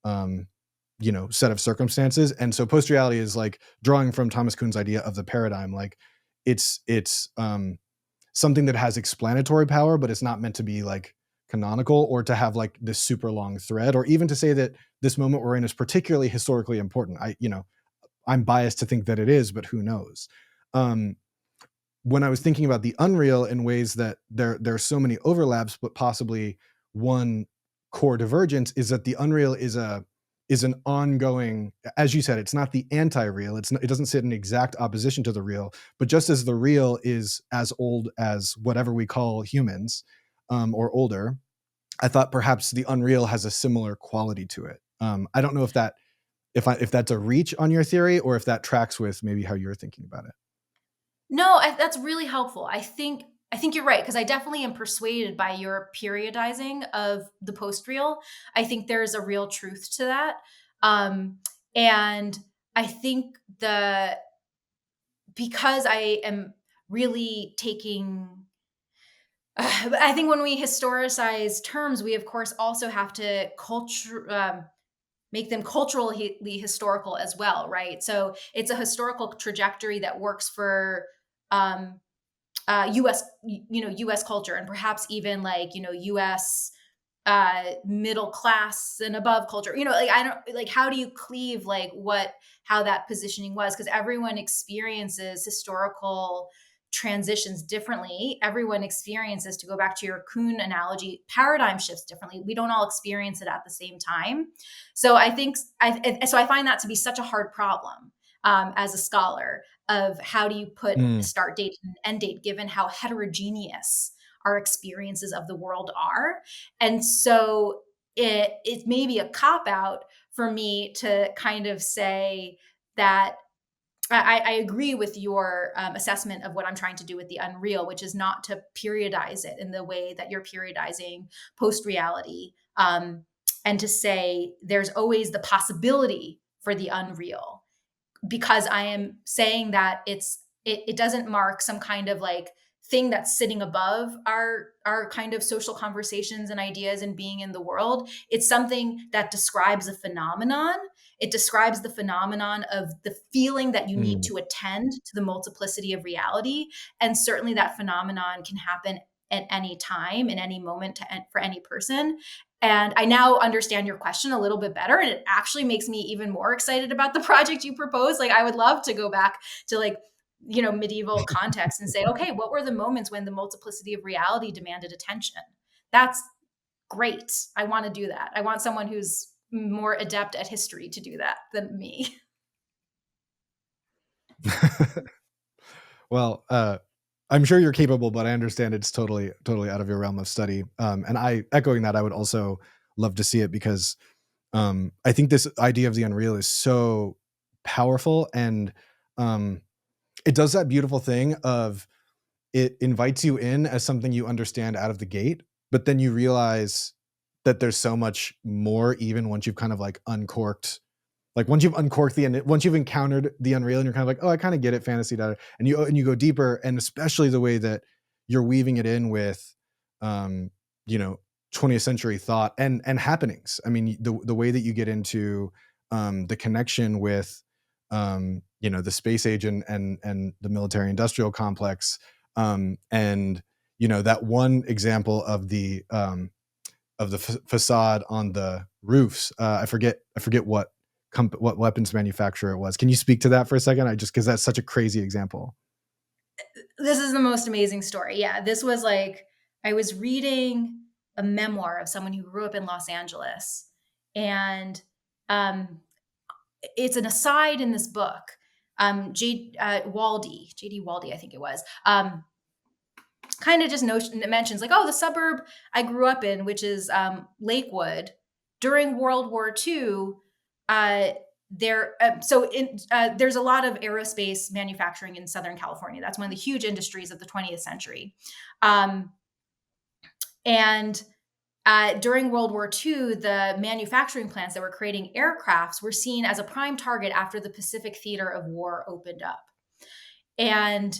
um, set of circumstances. And so post reality is like drawing from Thomas Kuhn's idea of the paradigm. Like it's something that has explanatory power, but it's not meant to be like canonical or to have like this super long thread, or even to say that this moment we're in is particularly historically important. I'm biased to think that it is, but who knows? Um, when I was thinking about the unreal in ways that there are so many overlaps, but possibly one core divergence is that the unreal is an ongoing, as you said, it's not the anti-real. It doesn't sit in exact opposition to the real, but just as the real is as old as whatever we call humans, or older, I thought perhaps the unreal has a similar quality to it. I don't know if that's a reach on your theory or if that tracks with maybe how you're thinking about it.
No, that's really helpful. I think you're right, because I definitely am persuaded by your periodizing of the post real. I think there's a real truth to that, and I think the because I am really taking. I think when we historicize terms, we of course also have to make them culturally historical as well, right? So it's a historical trajectory that works for um, U.S. U.S. culture, and perhaps even like U.S. Middle class and above culture. Like I don't like how do you cleave like what how that positioning was, because everyone experiences historical transitions differently. Everyone experiences, to go back to your Kuhn analogy, paradigm shifts differently. We don't all experience it at the same time. So I find that to be such a hard problem, as a scholar, of how do you put a
Mm,
start date and end date given how heterogeneous our experiences of the world are. And so it may be a cop out for me to kind of say that I agree with your assessment of what I'm trying to do with the unreal, which is not to periodize it in the way that you're periodizing post reality, and to say there's always the possibility for the unreal, because I am saying that it doesn't mark some kind of like thing that's sitting above our kind of social conversations and ideas and being in the world. It's something that describes a phenomenon. It describes the phenomenon of the feeling that you need
Mm.
to attend to the multiplicity of reality. And certainly that phenomenon can happen at any time, in any moment, for any person. And I now understand your question a little bit better. And it actually makes me even more excited about the project you proposed. Like, I would love to go back to like, medieval context and say, okay, what were the moments when the multiplicity of reality demanded attention? That's great. I want to do that. I want someone who's more adept at history to do that than me.
Well, I'm sure you're capable, but I understand it's totally out of your realm of study. And I echoing that, I would also love to see it because I think this idea of the unreal is so powerful, and it does that beautiful thing of it invites you in as something you understand out of the gate, but then you realize that there's so much more even once you've kind of like uncorked, like once you've uncorked once you've encountered the unreal and you're kind of like, oh, I kind of get it, fantasy data, and you go deeper, and especially the way that you're weaving it in with, um, you know, 20th century thought and happenings. I mean, the way that you get into the connection with, the space age and the military industrial complex, and that one example of the facade on the roofs. I forget what weapons manufacturer it was. Can you speak to that for a second? I just because that's such a crazy example.
This is the most amazing story. Yeah, this was like, I was reading a memoir of someone who grew up in Los Angeles, and um, it's an aside in this book. JD Waldy, I think it was, kind of just mentions like, oh, the suburb I grew up in, which is Lakewood, during World War II. Uh, there's a lot of aerospace manufacturing in Southern California. That's one of the huge industries of the 20th century. Um, and During World War II, the manufacturing plants that were creating aircrafts were seen as a prime target after the Pacific theater of war opened up. And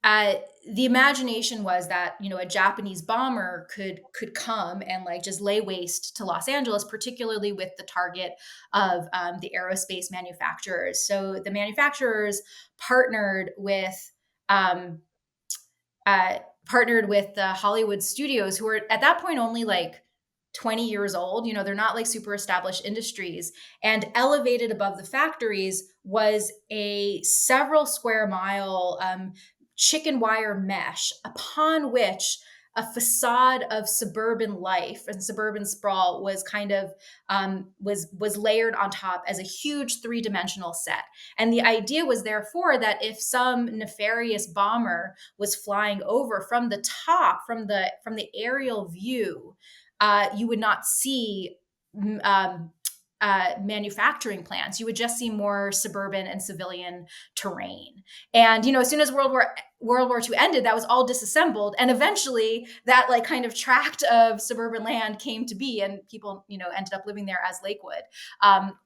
the imagination was that a Japanese bomber could come and like just lay waste to Los Angeles, particularly with the target of the aerospace manufacturers. So the manufacturers partnered with um, the Hollywood studios, who were at that point only like 20 years old. They're not like super established industries. And elevated above the factories was a several square mile chicken wire mesh, upon which a facade of suburban life and suburban sprawl was kind of was layered on top as a huge three-dimensional set. And the idea was therefore that if some nefarious bomber was flying over from the top, from the aerial view, you would not see um, manufacturing plants. You would just see more suburban and civilian terrain. And as soon as World War II ended, that was all disassembled, and eventually that like kind of tract of suburban land came to be, and people ended up living there as Lakewood,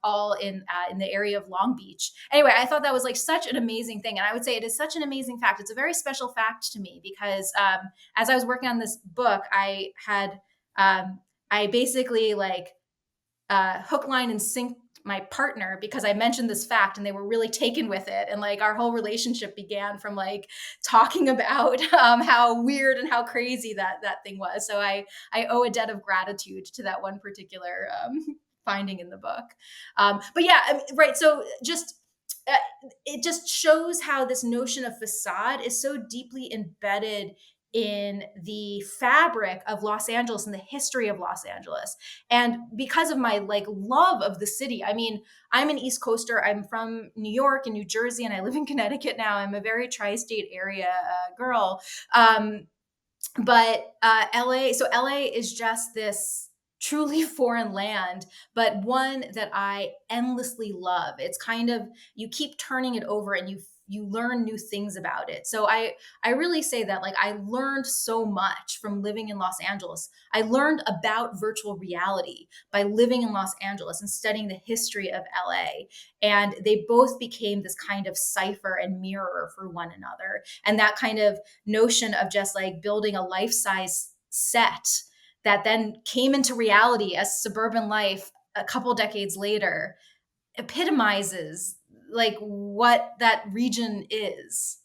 all in the area of Long Beach. Anyway, I thought that was like such an amazing thing, and I would say it is such an amazing fact. It's a very special fact to me because as I was working on this book, I basically like hook, line, and sink my partner because I mentioned this fact and they were really taken with it. And like our whole relationship began from like talking about how weird and how crazy that thing was. So I owe a debt of gratitude to that one particular finding in the book. But yeah, right. So uh, it just shows how this notion of facade is so deeply embedded in the fabric of Los Angeles and the history of Los Angeles. And because of my like love of the city, I mean, I'm an East Coaster. I'm from New York and New Jersey, and I live in Connecticut now. I'm a very tri-state area girl. But LA, so LA is just this truly foreign land, but one that I endlessly love. It's kind of, you keep turning it over and you learn new things about it. So I really say that, like, I learned so much from living in Los Angeles. I learned about virtual reality by living in Los Angeles and studying the history of LA. And they both became this kind of cipher and mirror for one another. And that kind of notion of just like building a life-size set that then came into reality as suburban life a couple decades later epitomizes like what that region is.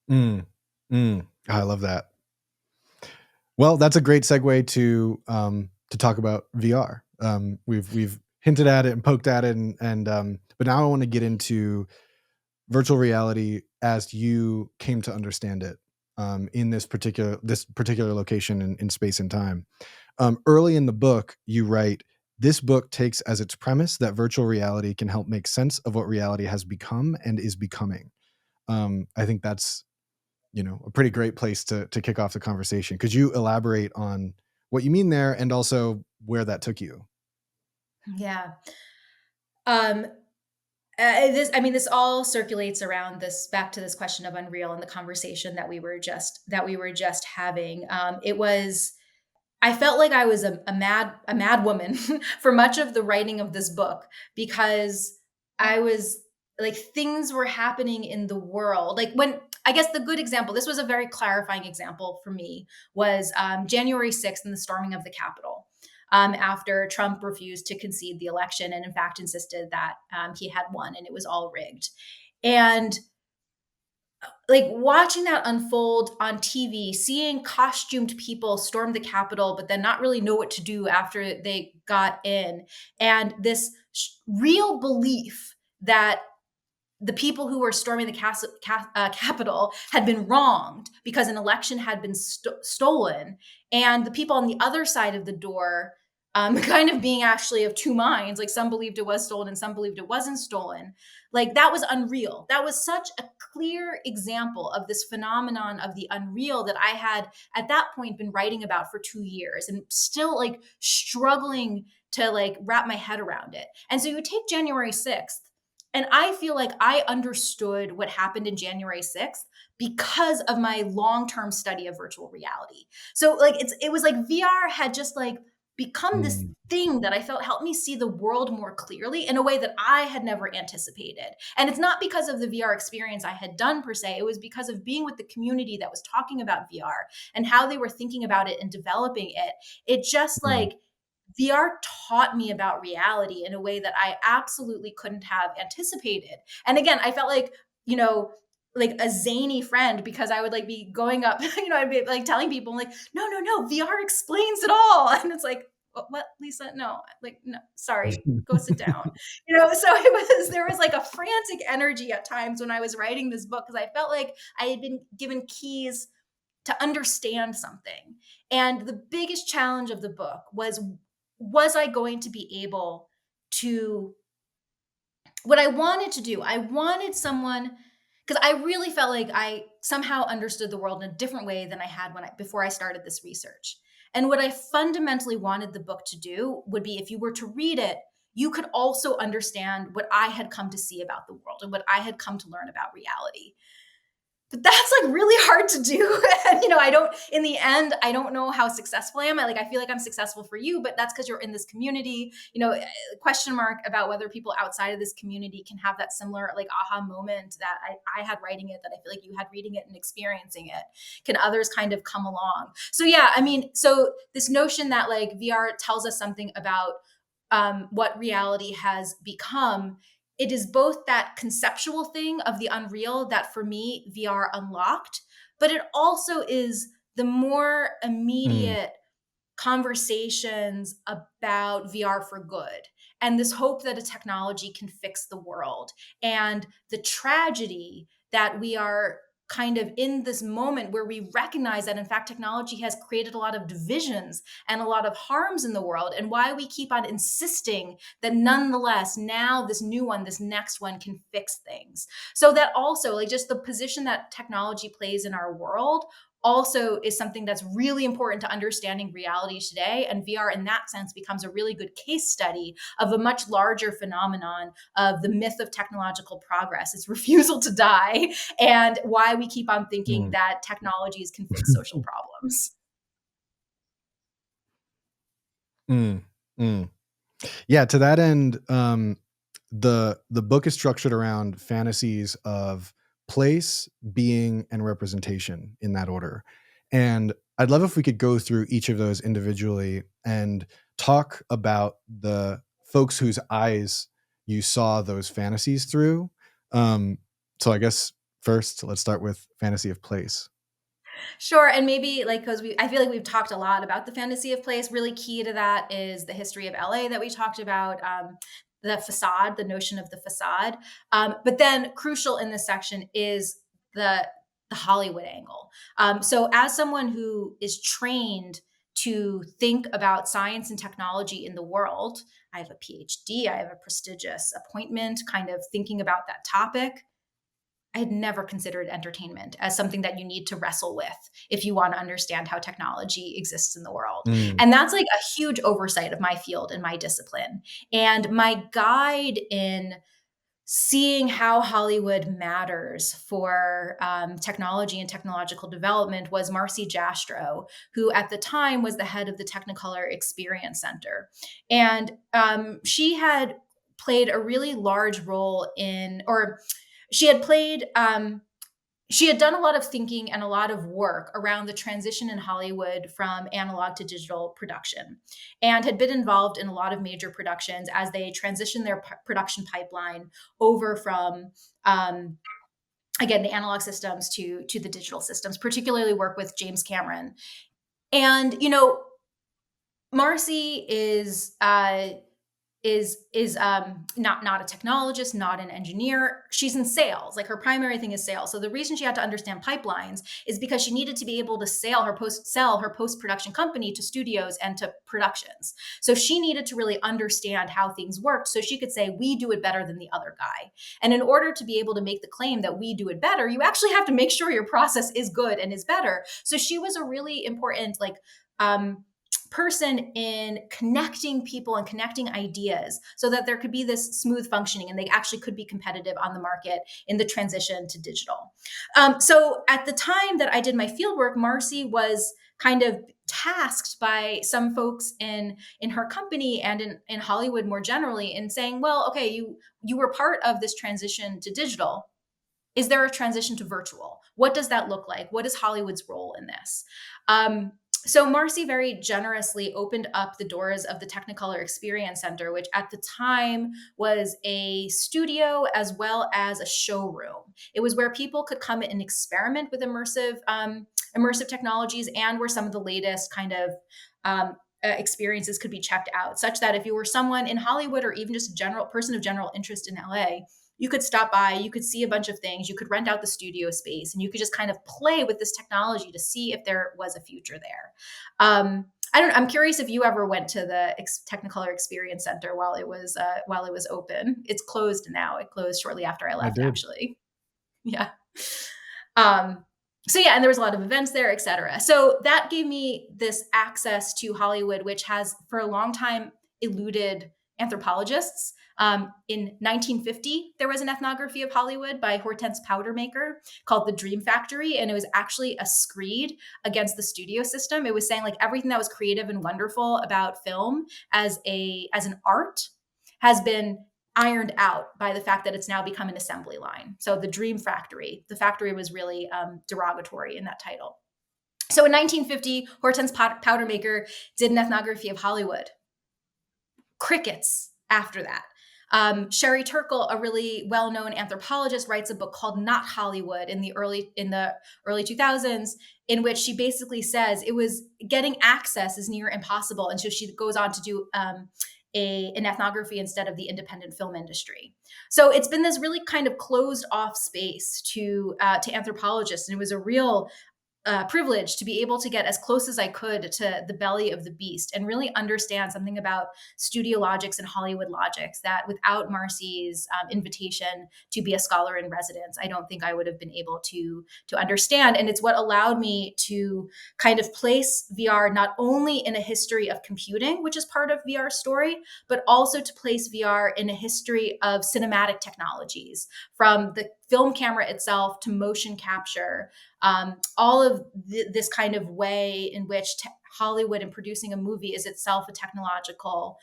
Mm, I love that. Well, that's a great segue to talk about VR. We've hinted at it and poked at it, and but now I want to get into virtual reality as you came to understand it in this particular location in space and time. Early in the book, you write, "This book takes as its premise that virtual reality can help make sense of what reality has become and is becoming." I think that's, a pretty great place to kick off the conversation. Could you elaborate on what you mean there and also where that took you?
Yeah. Um, this all circulates around this, back to this question of Unreal and the conversation that we were just having. It was, I felt like I was a mad woman for much of the writing of this book, because I was like, things were happening in the world. Like, when, I guess the good example, this was a very clarifying example for me, was January 6th and the storming of the Capitol. After Trump refused to concede the election and, in fact, insisted that he had won and it was all rigged. And like, watching that unfold on TV, seeing costumed people storm the Capitol, but then not really know what to do after they got in, and this real belief that the people who were storming the Capitol had been wronged because an election had been stolen, and the people on the other side of the door kind of being actually of two minds. Like, some believed it was stolen and some believed it wasn't stolen. Like, that was unreal. That was such a clear example of this phenomenon of the unreal that I had at that point been writing about for 2 years and still like struggling to like wrap my head around it. And so you take January 6th, and I feel like I understood what happened in January 6th because of my long-term study of virtual reality. So like, it was like VR had just like become this
Mm,
thing that I felt helped me see the world more clearly in a way that I had never anticipated. And it's not because of the VR experience I had done per se, it was because of being with the community that was talking about VR and how they were thinking about it and developing it. It just
mm,
like, VR taught me about reality in a way that I absolutely couldn't have anticipated. And again, I felt like, you know, like a zany friend, because I would like be going up, I'd be like telling people like, no, no, no, VR explains it all. And it's like, what, Lisa? No, like, no, sorry, go sit down. So there was like a frantic energy at times when I was writing this book, because I felt like I had been given keys to understand something. And the biggest challenge of the book was I going to be able to, what I wanted to do? I wanted someone, because I really felt like I somehow understood the world in a different way than I had before I started this research. And what I fundamentally wanted the book to do would be, if you were to read it, you could also understand what I had come to see about the world and what I had come to learn about reality. But that's like really hard to do. And I don't, in the end, I don't know how successful I am. I feel like I'm successful for you, but that's because you're in this community. Question mark about whether people outside of this community can have that similar like aha moment that I had writing it, that I feel like you had reading it and experiencing it. Can others kind of come along? So yeah, so this notion that like VR tells us something about what reality has become, it is both that conceptual thing of the unreal that for me VR unlocked, but it also is the more
mm,
immediate conversations about VR for good, and this hope that a technology can fix the world, and the tragedy that we are kind of in this moment where we recognize that in fact technology has created a lot of divisions and a lot of harms in the world, and why we keep on insisting that nonetheless now this new one, this next one, can fix things. So that also, like, just the position that technology plays in our world also is something that's really important to understanding reality today. And VR, in that sense, becomes a really good case study of a much larger phenomenon of the myth of technological progress, its refusal to die, and why we keep on thinking
Mm.
that technologies can fix social problems.
Mm, mm. Yeah, to that end, the book is structured around fantasies of place, being, and representation in that order. And I'd love if we could go through each of those individually and talk about the folks whose eyes you saw those fantasies through. So I guess first, let's start with fantasy of place.
Sure, and maybe like because I feel like we've talked a lot about the fantasy of place. Really key to that is the history of LA that we talked about, the facade, the notion of the facade. But then crucial in this section is the the Hollywood angle. So as someone who is trained to think about science and technology in the world, I have a PhD, I have a prestigious appointment, kind of thinking about that topic. I had never considered entertainment as something that you need to wrestle with if you want to understand how technology exists in the world.
Mm,
And that's like a huge oversight of my field and my discipline. And my guide in seeing how Hollywood matters for technology and technological development was Marcy Jastrow, who at the time was the head of the Technicolor Experience Center. And she had played a really large role in, or she had played she had done a lot of thinking and a lot of work around the transition in Hollywood from analog to digital production, and had been involved in a lot of major productions as they transitioned their production pipeline over from again the analog systems to the digital systems, particularly work with James Cameron. And Marcy is not a technologist, not an engineer. She's in sales. Like her primary thing is sales. So the reason she had to understand pipelines is because she needed to be able to sell her post production company to studios and to productions. So she needed to really understand how things worked so she could say we do it better than the other guy. And in order to be able to make the claim that we do it better, you actually have to make sure your process is good and is better. So she was a really important person in connecting people and connecting ideas so that there could be this smooth functioning and they actually could be competitive on the market in the transition to digital. So at the time that I did my fieldwork, Marcy was kind of tasked by some folks in her company and in Hollywood more generally in saying, well, okay, you were part of this transition to digital. Is there a transition to virtual? What does that look like? What is Hollywood's role in this? So Marcy very generously opened up the doors of the Technicolor Experience Center, which at the time was a studio as well as a showroom. It was where people could come and experiment with immersive technologies, and where some of the latest kind of experiences could be checked out, such that if you were someone in Hollywood or even just a general person of general interest in LA, you could stop by, you could see a bunch of things, you could rent out the studio space, and you could just kind of play with this technology to see if there was a future there. I'm curious if you ever went to the Technicolor Experience Center while it was open. It's closed now. It closed shortly after I
I
left,
did.
actually. Yeah. Um, so yeah, and there was a lot of events there, et cetera. So that gave me this access to Hollywood, which has for a long time eluded anthropologists. In 1950, there was an ethnography of Hollywood by Hortense Powdermaker called The Dream Factory, and it was actually a screed against the studio system. It was saying like everything that was creative and wonderful about film as an art has been ironed out by the fact that it's now become an assembly line. So the Dream Factory, the factory was really derogatory in that title. So in 1950, Hortense Powdermaker did an ethnography of Hollywood. Crickets after that. Sherry Turkle, a really well-known anthropologist, writes a book called Not Hollywood in the early 2000s, in which she basically says it was getting access is near impossible, and so she goes on to do an ethnography instead of the independent film industry. So it's been this really kind of closed off space to anthropologists, and it was a real privilege to be able to get as close as I could to the belly of the beast and really understand something about studio logics and Hollywood logics that without Marcy's invitation to be a scholar in residence, I don't think I would have been able to understand. And it's what allowed me to kind of place VR not only in a history of computing, which is part of VR's story, but also to place VR in a history of cinematic technologies, from the film camera itself to motion capture, all of this kind of way in which Hollywood and producing a movie is itself a technological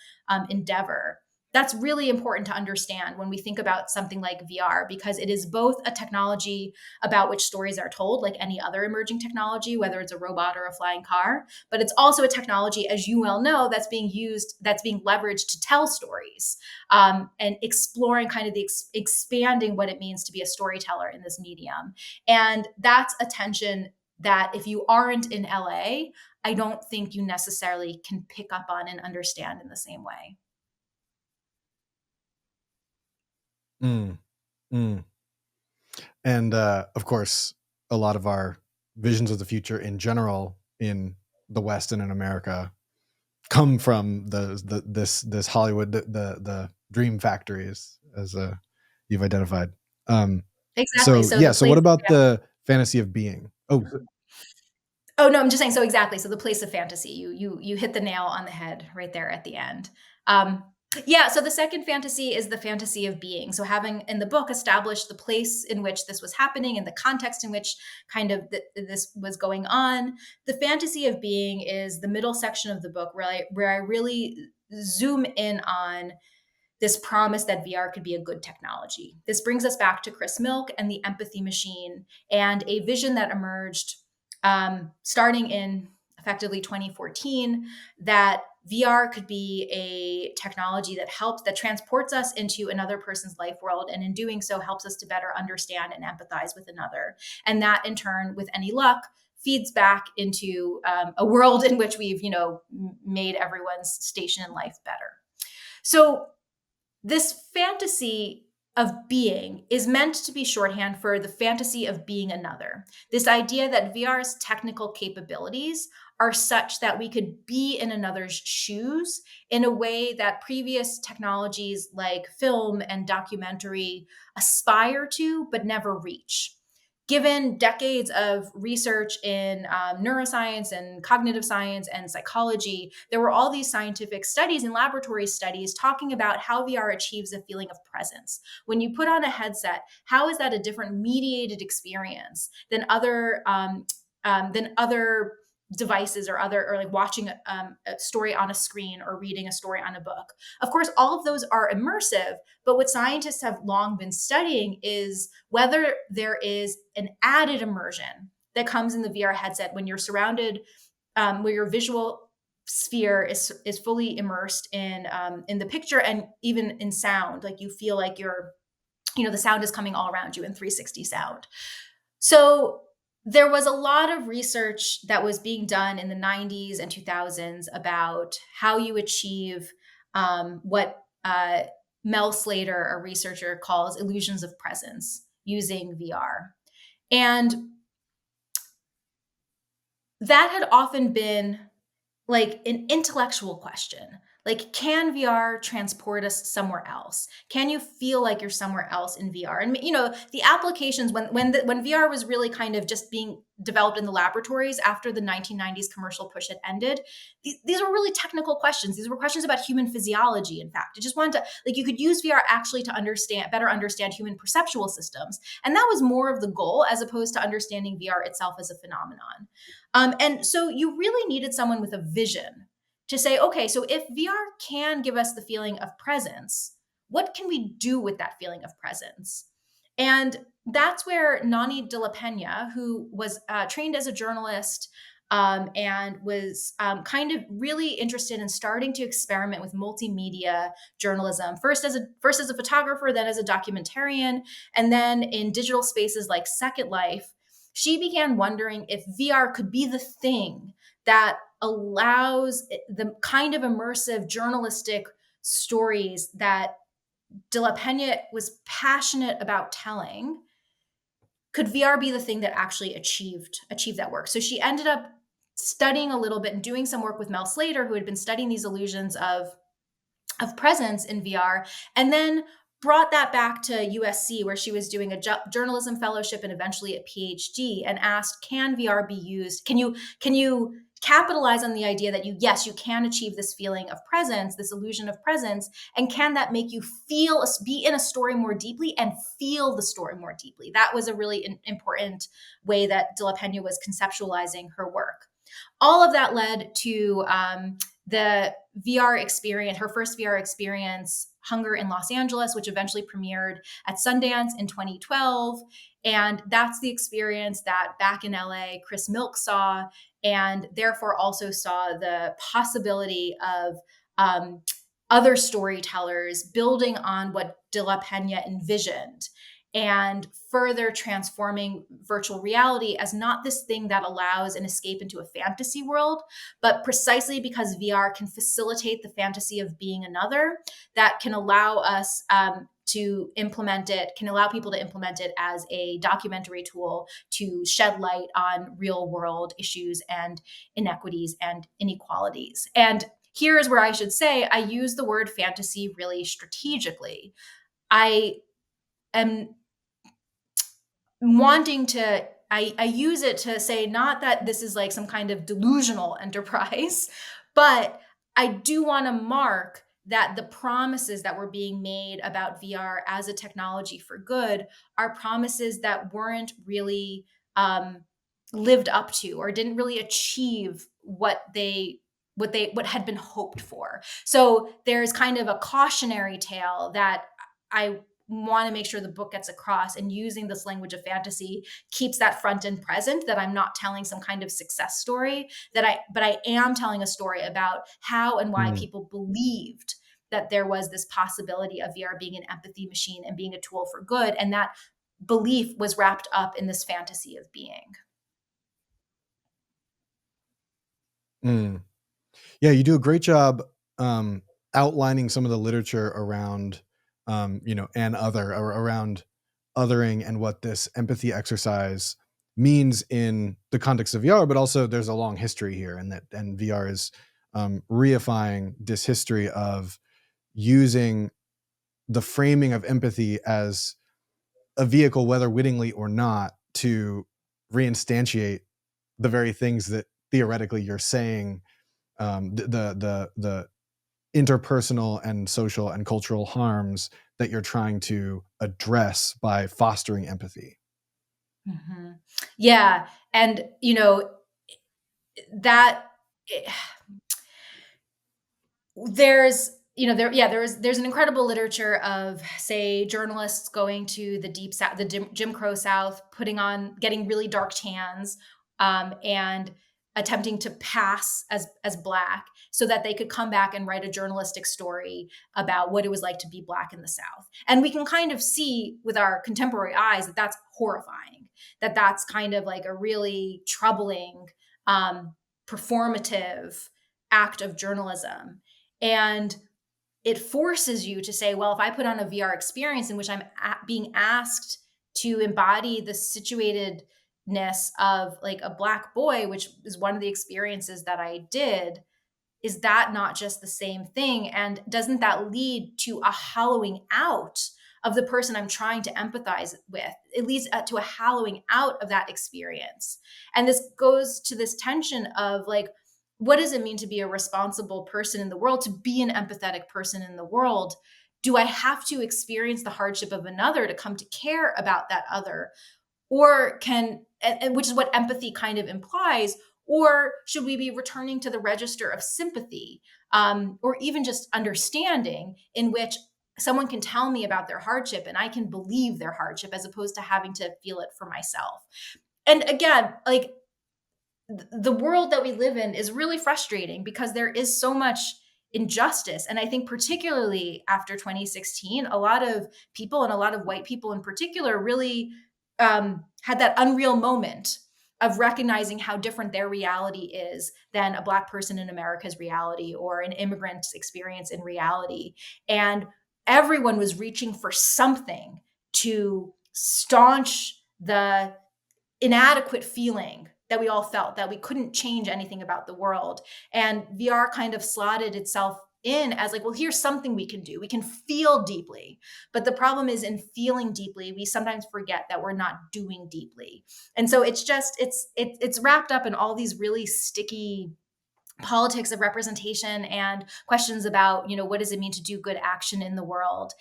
endeavor. That's really important to understand when we think about something like VR, because it is both a technology about which stories are told, like any other emerging technology, whether it's a robot or a flying car, but it's also a technology, as you well know, that's being used, that's being leveraged to tell stories, and exploring kind of the expanding what it means to be a storyteller in this medium. And that's a tension that if you aren't in LA, I don't think you necessarily can pick up on and understand in the same way.
Mm, mm. And of course, a lot of our visions of the future in general in the West and in America come from this Hollywood, the dream factories, as you've identified. Um,
Exactly.
so
So
yeah.
the
So
place,
what about
yeah.
the fantasy of being? Oh,
Oh no, I'm just saying. So exactly. So the place of fantasy. You hit the nail on the head right there at the end. Um, yeah. So the second fantasy is the fantasy of being. So having in the book established the place in which this was happening and the context in which kind of this was going on, the fantasy of being is the middle section of the book where I really zoom in on this promise that VR could be a good technology. This brings us back to Chris Milk and the empathy machine, and a vision that emerged starting in effectively 2014, that VR could be a technology that helps, that transports us into another person's life world, and in doing so helps us to better understand and empathize with another. And that in turn, with any luck, feeds back into a world in which we've, made everyone's station in life better. So this fantasy of being is meant to be shorthand for the fantasy of being another. This idea that VR's technical capabilities are such that we could be in another's shoes in a way that previous technologies like film and documentary aspire to but never reach. Given decades of research in neuroscience and cognitive science and psychology, there were all these scientific studies and laboratory studies talking about how VR achieves a feeling of presence. When you put on a headset, how is that a different mediated experience than other devices or like watching a story on a screen or reading a story on a book? Of course, all of those are immersive, but what scientists have long been studying is whether there is an added immersion that comes in the VR headset when you're surrounded, where your visual sphere is fully immersed in the picture and even in sound. Like you feel like the sound is coming all around you in 360 sound. So there was a lot of research that was being done in the 90s and 2000s about how you achieve what Mel Slater, a researcher, calls illusions of presence using VR. And that had often been like an intellectual question. Like, can VR transport us somewhere else? Can you feel like you're somewhere else in VR? And the applications when VR was really kind of just being developed in the laboratories after the 1990s commercial push had ended, these were really technical questions. These were questions about human physiology. In fact, I just wanted to, like, you could use VR actually to better understand human perceptual systems, and that was more of the goal as opposed to understanding VR itself as a phenomenon. And so you really needed someone with a vision to say, okay, so if VR can give us the feeling of presence, what can we do with that feeling of presence? And that's where Nani de la Pena, who was trained as a journalist and was kind of really interested in starting to experiment with multimedia journalism, first as a photographer, then as a documentarian, and then in digital spaces like Second Life, she began wondering if VR could be the thing that allows the kind of immersive journalistic stories that De La Pena was passionate about telling could VR be the thing that actually achieved that work? So she ended up studying a little bit and doing some work with Mel Slater, who had been studying these illusions of presence in VR, and then brought that back to USC, where she was doing a journalism fellowship and eventually a PhD, and asked, can VR be used? Can you capitalize on the idea that yes, you can achieve this feeling of presence, this illusion of presence, and can that make you be in a story more deeply and feel the story more deeply? That was a really important way that De La Pena was conceptualizing her work. All of that led to the VR experience, her first VR experience, Hunger in Los Angeles, which eventually premiered at Sundance in 2012. And that's the experience that back in LA, Chris Milk saw, and therefore also saw the possibility of other storytellers building on what De La Pena envisioned and further transforming virtual reality as not this thing that allows an escape into a fantasy world, but precisely because VR can facilitate the fantasy of being another, that can allow us to implement it, can allow people to implement it as a documentary tool to shed light on real world issues and inequities and inequalities. And here's where I should say I use the word fantasy really strategically. I am wanting to I use it to say not that this is like some kind of delusional enterprise, but I do want to mark that the promises that were being made about VR as a technology for good are promises that weren't really lived up to, or didn't really achieve what had been hoped for. So there's kind of a cautionary tale that I want to make sure the book gets across, and using this language of fantasy keeps that front and present, that I'm not telling some kind of success story, but I am telling a story about how and why people believed that there was this possibility of VR being an empathy machine and being a tool for good, and that belief was wrapped up in this fantasy of being.
Yeah, you do a great job outlining some of the literature around, and other, or around othering, and what this empathy exercise means in the context of VR. But also, there's a long history here, and VR is reifying this history of using the framing of empathy as a vehicle, whether wittingly or not, to reinstantiate the very things that theoretically you're saying, the interpersonal and social and cultural harms that you're trying to address by fostering empathy.
Mm-hmm. Yeah. And, that there's there's an incredible literature of, say, journalists going to the deep south, the Jim Crow South, getting really dark tans, and attempting to pass as Black, so that they could come back and write a journalistic story about what it was like to be Black in the South. And we can kind of see with our contemporary eyes that that's horrifying, that that's kind of like a really troubling, performative act of journalism. And it forces you to say, well, if I put on a VR experience in which I'm being asked to embody the situatedness of like a Black boy, which is one of the experiences that I did, is that not just the same thing? And doesn't that lead to a hollowing out of the person I'm trying to empathize with? It leads to a hollowing out of that experience. And this goes to this tension of like, what does it mean to be a responsible person in the world, to be an empathetic person in the world? Do I have to experience the hardship of another to come to care about that other? Or which is what empathy kind of implies, or should we be returning to the register of sympathy, or even just understanding, in which someone can tell me about their hardship and I can believe their hardship as opposed to having to feel it for myself? And again, like, the world that we live in is really frustrating because there is so much injustice. And I think particularly after 2016, a lot of people, and a lot of white people in particular, really had that unreal moment of recognizing how different their reality is than a Black person in America's reality, or an immigrant's experience in reality. And everyone was reaching for something to staunch the inadequate feeling that we all felt, that we couldn't change anything about the world. And VR kind of slotted itself in as like, well, here's something we can do. We can feel deeply. But the problem is, in feeling deeply, we sometimes forget that we're not doing deeply. And so it's just, it's wrapped up in all these really sticky politics of representation and questions about, what does it mean to do good action in the world.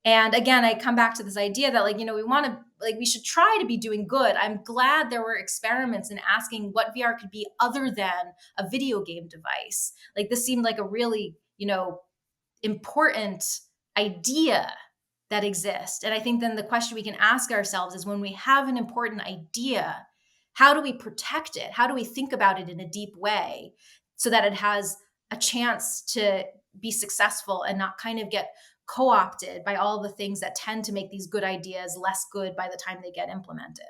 And again, I come back to this idea that, like, we want to, like, we should try to be doing good. I'm glad there were experiments in asking what VR could be other than a video game device. Like, this seemed like a really, important idea that exists. And I think then the question we can ask ourselves is, when we have an important idea, how do we protect it? How do we think about it in a deep way so that it has a chance to be successful and not kind of get co-opted by all the things that tend to make these good ideas less good by the time they get implemented?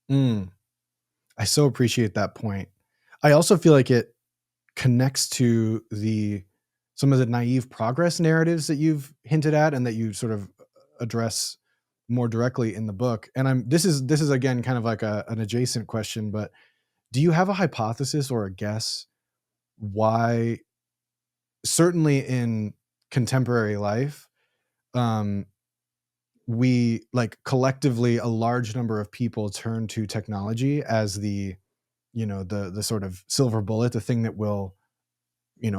Mm, I so appreciate that point. I also feel like it connects to some of the naive progress narratives that you've hinted at and that you sort of address more directly in the book. And this is again kind of like an adjacent question, but do you have a hypothesis or a guess why, certainly in contemporary life, um, we, like, collectively, a large number of people turn to technology as the sort of silver bullet, the thing that will,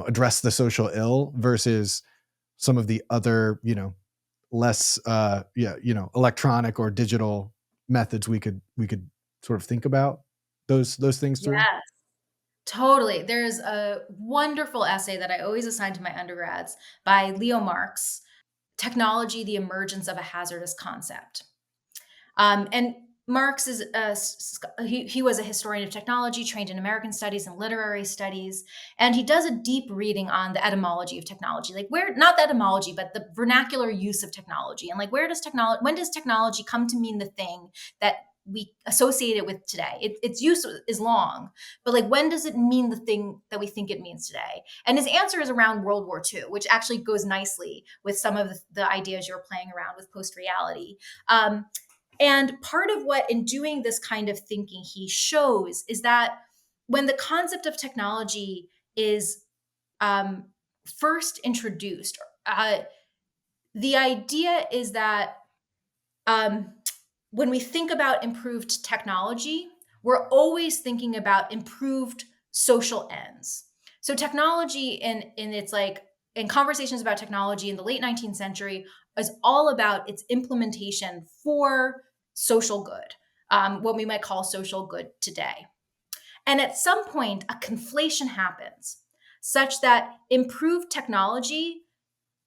address the social ill, versus some of the other, less electronic or digital methods we could sort of think about those things through?
Yes, totally. There's a wonderful essay that I always assign to my undergrads by Leo Marx, Technology, the Emergence of a Hazardous Concept. And Marx is he was a historian of technology, trained in American studies and literary studies, and he does a deep reading on the etymology of technology, like, where, not the etymology, but the vernacular use of technology, and like, when does technology come to mean the thing that we associate it with today? Its use is long, but like, when does it mean the thing that we think it means today? And his answer is around World War II, which actually goes nicely with some of the ideas you're playing around with post reality. Um, and part of what, in doing this kind of thinking, he shows is that when the concept of technology is um, first introduced, the idea is that um, when we think about improved technology, we're always thinking about improved social ends. So technology, in its, like, in conversations about technology in the late 19th century, is all about its implementation for social good, what we might call social good today. And at some point, a conflation happens such that improved technology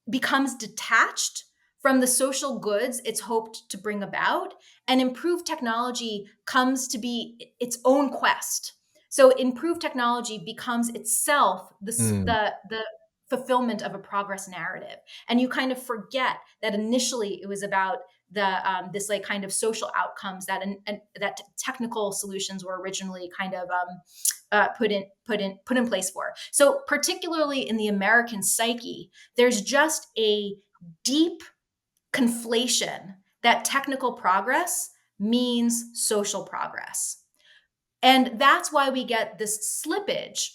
becomes detached from the social goods it's hoped to bring about, and improved technology comes to be its own quest. So improved technology becomes itself
Mm,
the fulfillment of a progress narrative, and you kind of forget that initially it was about the this, like, kind of social outcomes that technical solutions were originally kind of put in place for. So particularly in the American psyche, there's just a deep conflation that technical progress means social progress. And that's why we get this slippage,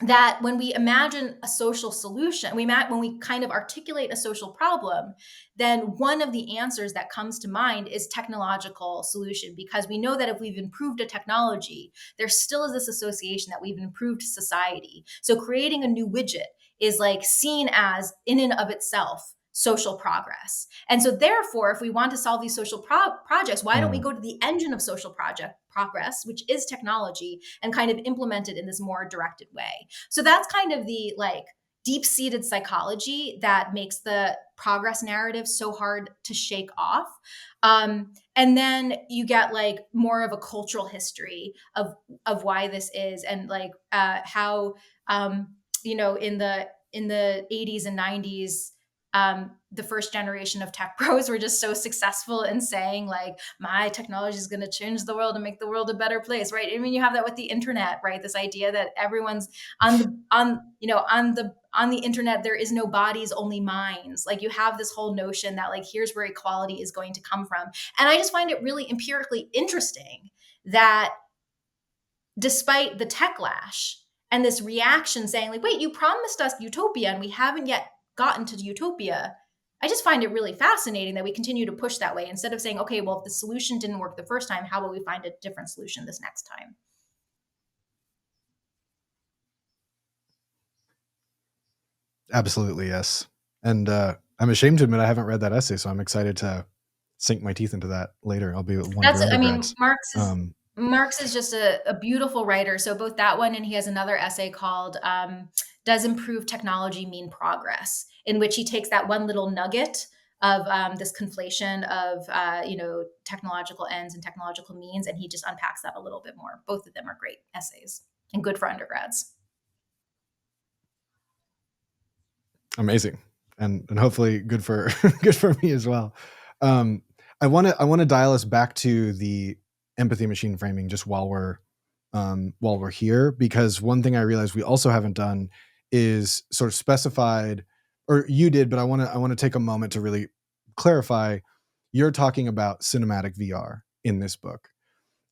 that when we imagine a social solution, when we kind of articulate a social problem, then one of the answers that comes to mind is technological solution, because we know that if we've improved a technology, there still is this association that we've improved society. So creating a new widget is, like, seen as, in and of itself, social progress. And so therefore, if we want to solve these social projects, why don't we
mm,
go to the engine of social project progress, which is technology, and kind of implement it in this more directed way? So that's kind of the, like, deep-seated psychology that makes the progress narrative so hard to shake off. And then you get, like, more of a cultural history of why this is, and, like, how in the 80s and 90s, the first generation of tech pros were just so successful in saying like, my technology is going to change the world and make the world a better place, right? I mean, you have that with the internet, right? This idea that everyone's on the internet, there is no bodies, only minds. Like, you have this whole notion that like, here's where equality is going to come from. And I just find it really empirically interesting that despite the techlash and this reaction saying like, wait, you promised us utopia and we haven't yet gotten to utopia. I just find it really fascinating that we continue to push that way instead of saying, okay, well, if the solution didn't work the first time, how about we find a different solution this next time?
Absolutely, yes. And I'm ashamed to admit I haven't read that essay, so I'm excited to sink my teeth into that later. I'll be one of
That's,
your
I mean,
undergrads.
Marx is just a beautiful writer. So both that one, and he has another essay called "Does Improved Technology Mean Progress?" in which he takes that one little nugget of this conflation of technological ends and technological means, and he just unpacks that a little bit more. Both of them are great essays and good for undergrads.
Amazing, and hopefully good for good for me as well. I want to dial us back to the empathy machine framing just while we're here, because one thing I realized we also haven't done is sort of specified, or you did, but I want to take a moment to really clarify. You're talking about cinematic VR in this book.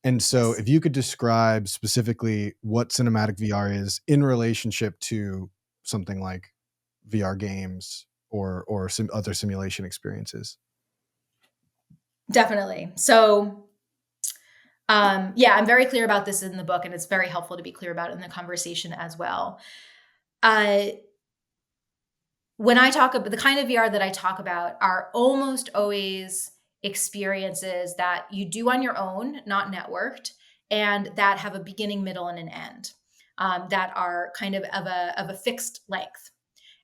And so
Yes.
if you could describe specifically what cinematic VR is in relationship to something like VR games or some other simulation experiences.
Definitely. So yeah, I'm very clear about this in the book, and it's very helpful to be clear about it in the conversation as well. Uh, when I talk about the kind of VR that I talk about are almost always experiences that you do on your own, not networked, and that have a beginning, middle, and an end, that are kind of a fixed length.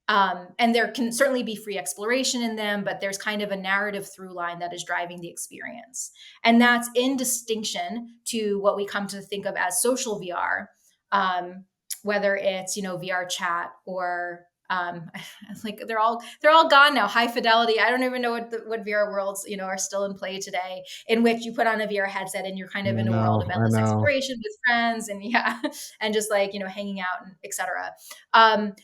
And there can certainly be free exploration in them, but there's kind of a narrative through line that is driving the experience. And that's in distinction to what we come to think of as social VR, whether it's, VR chat or like they're all gone now. High fidelity. I don't even know what VR worlds, are still in play today, in which you put on a VR headset and you're kind of in a world of
I
endless
know.
exploration with friends and yeah, and just like, hanging out and etc.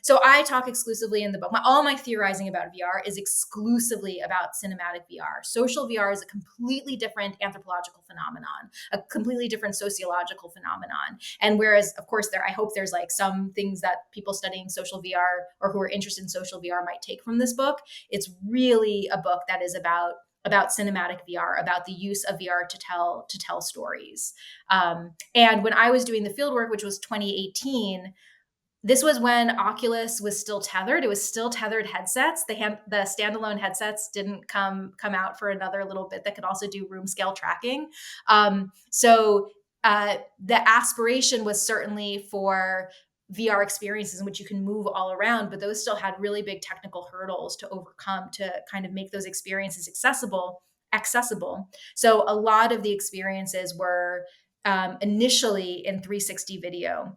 So I talk exclusively in the book. All my theorizing about VR is exclusively about cinematic VR. Social VR is a completely different anthropological phenomenon, a completely different sociological phenomenon. And whereas, of course, I hope there's like some things that people studying social VR or who are interested in social VR might take from this book. It's really a book that is about cinematic VR, about the use of VR to tell stories. And when I was doing the fieldwork, which was 2018, this was when Oculus was still tethered. It was still tethered headsets. The standalone headsets didn't come out for another little bit that could also do room scale tracking. So the aspiration was certainly for VR experiences in which you can move all around, but those still had really big technical hurdles to overcome to kind of make those experiences accessible. So a lot of the experiences were initially in 360 video,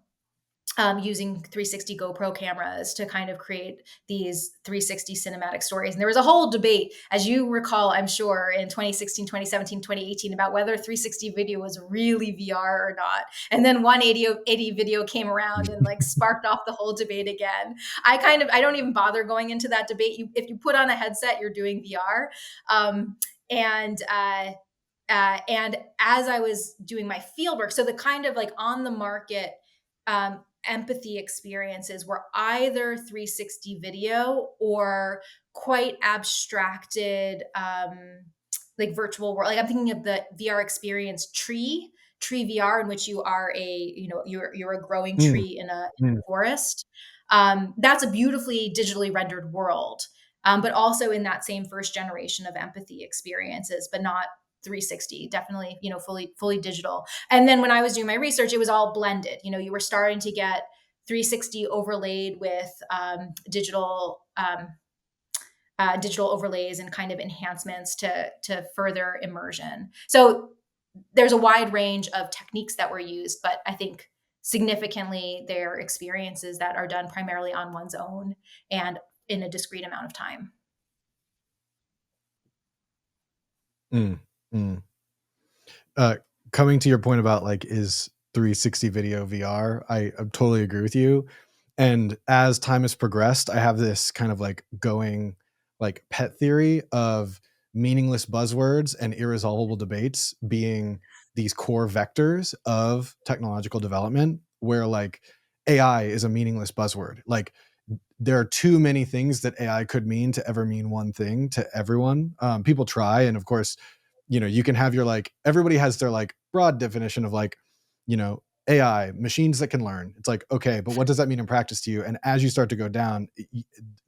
using 360 GoPro cameras to kind of create these 360 cinematic stories. And there was a whole debate, as you recall, I'm sure, in 2016, 2017, 2018, about whether 360 video was really VR or not. And then 180 video came around and like sparked off the whole debate again. I don't even bother going into that debate. If you put on a headset, you're doing VR. And as I was doing my fieldwork, so the kind of like on the market empathy experiences were either 360 video or quite abstracted, like virtual world. Like I'm thinking of the VR experience tree VR, in which you are you're a growing
Mm,
tree in a
mm.
forest. That's a beautifully digitally rendered world, but also in that same first generation of empathy experiences, but not 360, definitely, fully digital. And then when I was doing my research, it was all blended. You were starting to get 360 overlaid with digital overlays and kind of enhancements to further immersion. So there's a wide range of techniques that were used, but I think significantly they're experiences that are done primarily on one's own and in a discrete amount of time.
Mm, mm. Uh, Coming to your point about like, is 360 video VR, I totally agree with you. And as time has progressed, I have this kind of like going like pet theory of meaningless buzzwords and irresolvable debates being these core vectors of technological development, where like AI is a meaningless buzzword. Like there are too many things that AI could mean to ever mean one thing to everyone. People try, and of course, you can have your like, everybody has their like broad definition of like, AI machines that can learn. It's like, okay, but what does that mean in practice to you? And as you start to go down,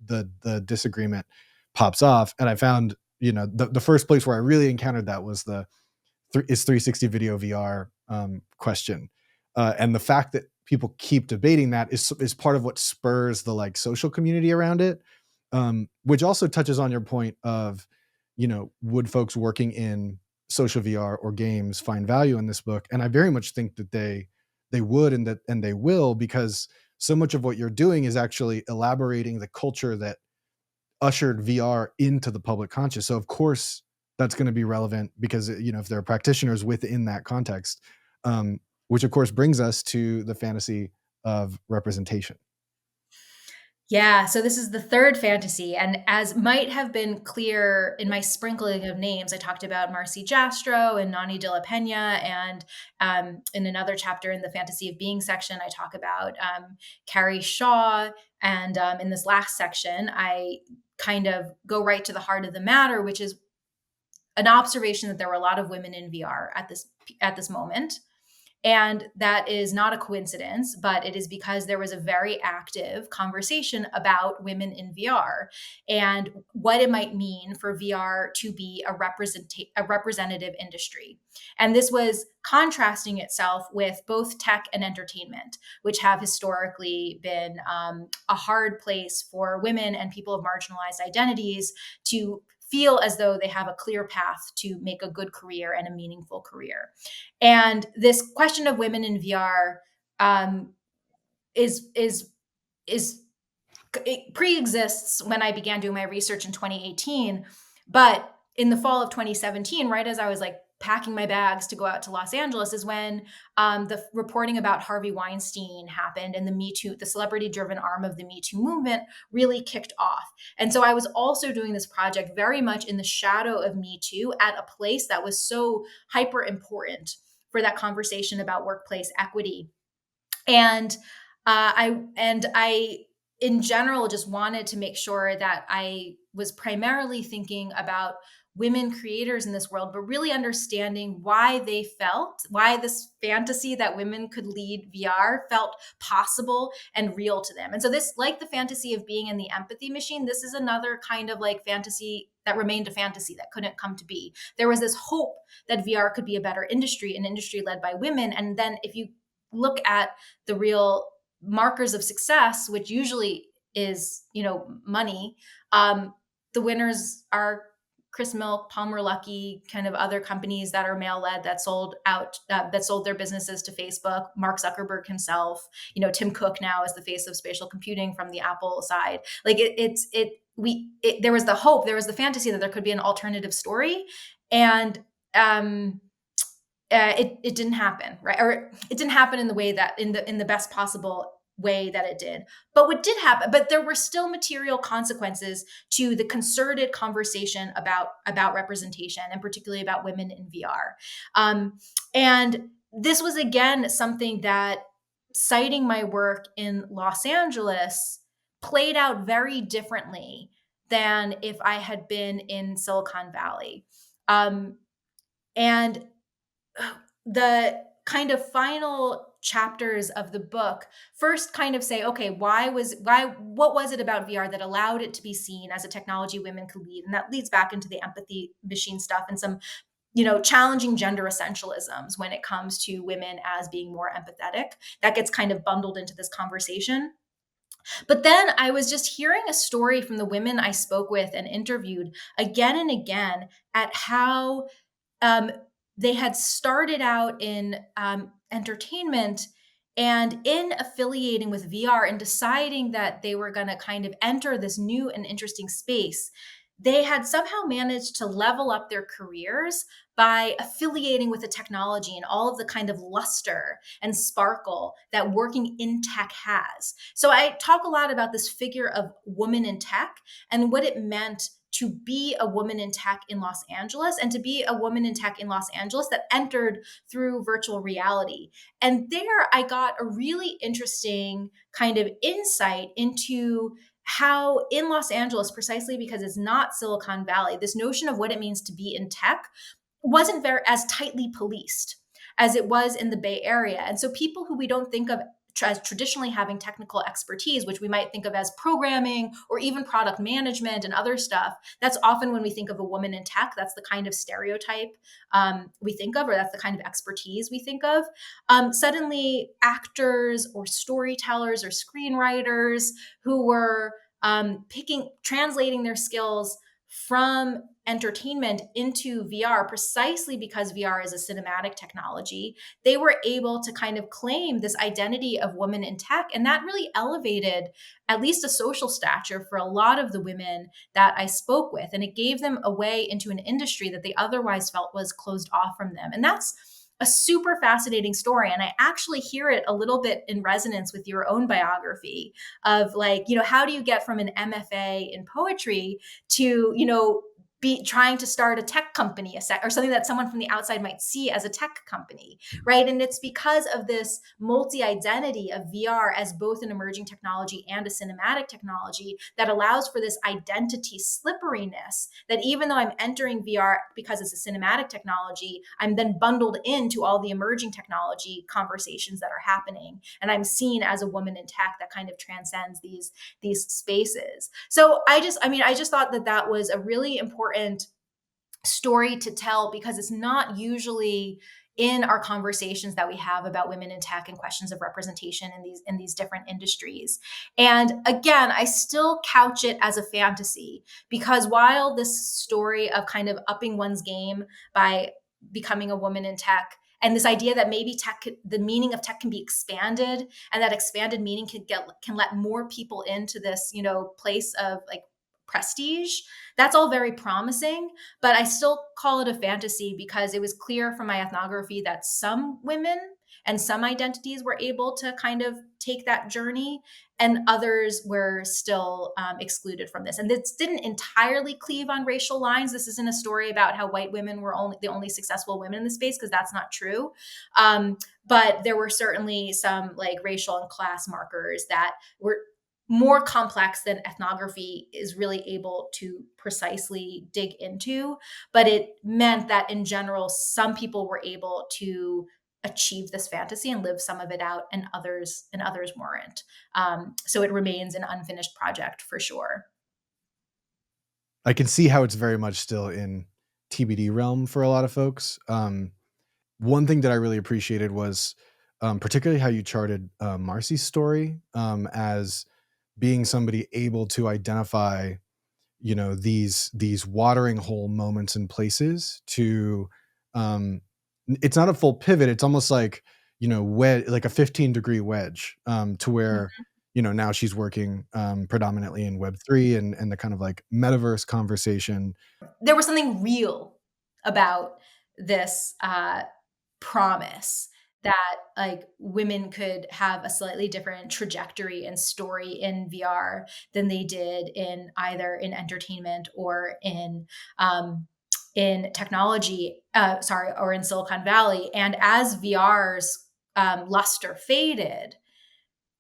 the disagreement pops off. And I found, the first place where I really encountered that was is 360 video VR question, and the fact that people keep debating that is part of what spurs the like social community around it, which also touches on your point of, would folks working in social VR or games find value in this book? And I very much think that they would, and they will, because so much of what you're doing is actually elaborating the culture that ushered VR into the public conscious. So of course that's going to be relevant because, if there are practitioners within that context, which of course brings us to the fantasy of representation.
Yeah, so this is the third fantasy, and as might have been clear in my sprinkling of names, I talked about Marcy Jastro and Nani de la Pena, and in another chapter in the Fantasy of Being section, I talk about Carrie Shaw, and in this last section, I kind of go right to the heart of the matter, which is an observation that there were a lot of women in VR at this moment. And that is not a coincidence, but it is because there was a very active conversation about women in VR and what it might mean for VR to be a representative industry. And this was contrasting itself with both tech and entertainment, which have historically been a hard place for women and people of marginalized identities to feel as though they have a clear path to make a good career and a meaningful career. And this question of women in VR um, is it pre-exists when I began doing my research in 2018, but in the fall of 2017, right as I was like packing my bags to go out to Los Angeles, is when the reporting about Harvey Weinstein happened, and the Me Too, the celebrity-driven arm of the Me Too movement, really kicked off. And so I was also doing this project very much in the shadow of Me Too, at a place that was so hyper important for that conversation about workplace equity. And I in general just wanted to make sure that I was primarily thinking about women creators in this world, but really understanding why this fantasy that women could lead VR felt possible and real to them. And so this, like the fantasy of being in the empathy machine, this is another kind of like fantasy that remained a fantasy that couldn't come to be. There was this hope that VR could be a better industry, an industry led by women. And then if you look at the real markers of success, which usually is, money, the winners are Chris Milk, Palmer Luckey, kind of other companies that are male led that sold their businesses to Facebook. Mark Zuckerberg himself, Tim Cook now is the face of spatial computing from the Apple side. Like there was the hope, there was the fantasy that there could be an alternative story, and it didn't happen, right? Or it didn't happen in the way that in the best possible way that it did. But what did happen? But there were still material consequences to the concerted conversation about representation, and particularly about women in VR. And this was again something that, citing my work in Los Angeles, played out very differently than if I had been in Silicon Valley. And the kind of final chapters of the book first kind of say, okay, what was it about VR that allowed it to be seen as a technology women could lead? And that leads back into the empathy machine stuff and some, challenging gender essentialisms when it comes to women as being more empathetic. That gets kind of bundled into this conversation. But then I was just hearing a story from the women I spoke with and interviewed again and again at how um, they had started out in entertainment, and in affiliating with VR and deciding that they were going to kind of enter this new and interesting space, they had somehow managed to level up their careers by affiliating with the technology and all of the kind of luster and sparkle that working in tech has. So I talk a lot about this figure of woman in tech and what it meant to be a woman in tech in Los Angeles, and to be a woman in tech in Los Angeles that entered through virtual reality. And there I got a really interesting kind of insight into how in Los Angeles, precisely because it's not Silicon Valley, this notion of what it means to be in tech wasn't very as tightly policed as it was in the Bay Area. And so people who we don't think of as traditionally having technical expertise, which we might think of as programming or even product management and other stuff, that's often when we think of a woman in tech, that's the kind of stereotype we think of, or that's the kind of expertise we think of. Suddenly, actors or storytellers or screenwriters who were translating their skills from entertainment into VR, precisely because VR is a cinematic technology, they were able to kind of claim this identity of women in tech. And that really elevated at least a social stature for a lot of the women that I spoke with. And it gave them a way into an industry that they otherwise felt was closed off from them. And that's a super fascinating story. And I actually hear it a little bit in resonance with your own biography of, like, how do you get from an MFA in poetry to, be trying to start a tech company, or something that someone from the outside might see as a tech company, right? And it's because of this multi-identity of VR as both an emerging technology and a cinematic technology that allows for this identity slipperiness, that even though I'm entering VR because it's a cinematic technology, I'm then bundled into all the emerging technology conversations that are happening. And I'm seen as a woman in tech that kind of transcends these spaces. So I just thought that was a really important story to tell, because it's not usually in our conversations that we have about women in tech and questions of representation in these different industries. And again, I still couch it as a fantasy, because while this story of kind of upping one's game by becoming a woman in tech, and this idea that maybe the meaning of tech can be expanded, and that expanded meaning can let more people into this, place of like prestige, that's all very promising. But I still call it a fantasy, because it was clear from my ethnography that some women and some identities were able to kind of take that journey, and others were still excluded from this. And this didn't entirely cleave on racial lines. This isn't a story about how white women were the only successful women in the space, because that's not true. But there were certainly some like racial and class markers that were more complex than ethnography is really able to precisely dig into. But it meant that in general, some people were able to achieve this fantasy and live some of it out, and others weren't. So it remains an unfinished project for sure.
I can see how it's very much still in TBD realm for a lot of folks. One thing that I really appreciated was particularly how you charted Marcy's story as being somebody able to identify, these watering hole moments and places to, it's not a full pivot. It's almost like, like a 15-degree wedge to where, now she's working predominantly in Web3 and the kind of like metaverse conversation.
There was something real about this promise that like women could have a slightly different trajectory and story in VR than they did in either in entertainment or in technology, or in Silicon Valley. And as VR's luster faded,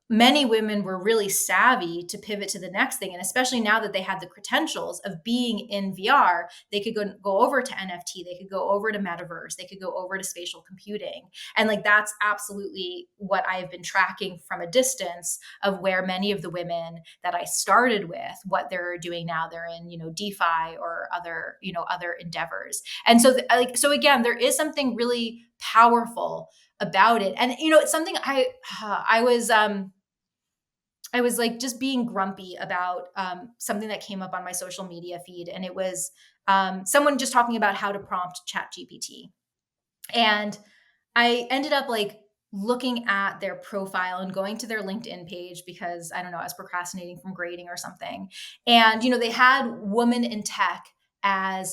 many women were really savvy to pivot to the next thing. And especially now that they had the credentials of being in VR, they could go over to NFT, they could go over to metaverse, they could go over to spatial computing. And like, that's absolutely what I've been tracking from a distance of where many of the women that I started with, what they're doing now. They're in, DeFi or other endeavors. And so so again, there is something really powerful about it. And, it's something I was like just being grumpy about something that came up on my social media feed. And it was someone just talking about how to prompt Chat GPT. And I ended up like looking at their profile and going to their LinkedIn page because I don't know, I was procrastinating from grading or something. And, they had woman in tech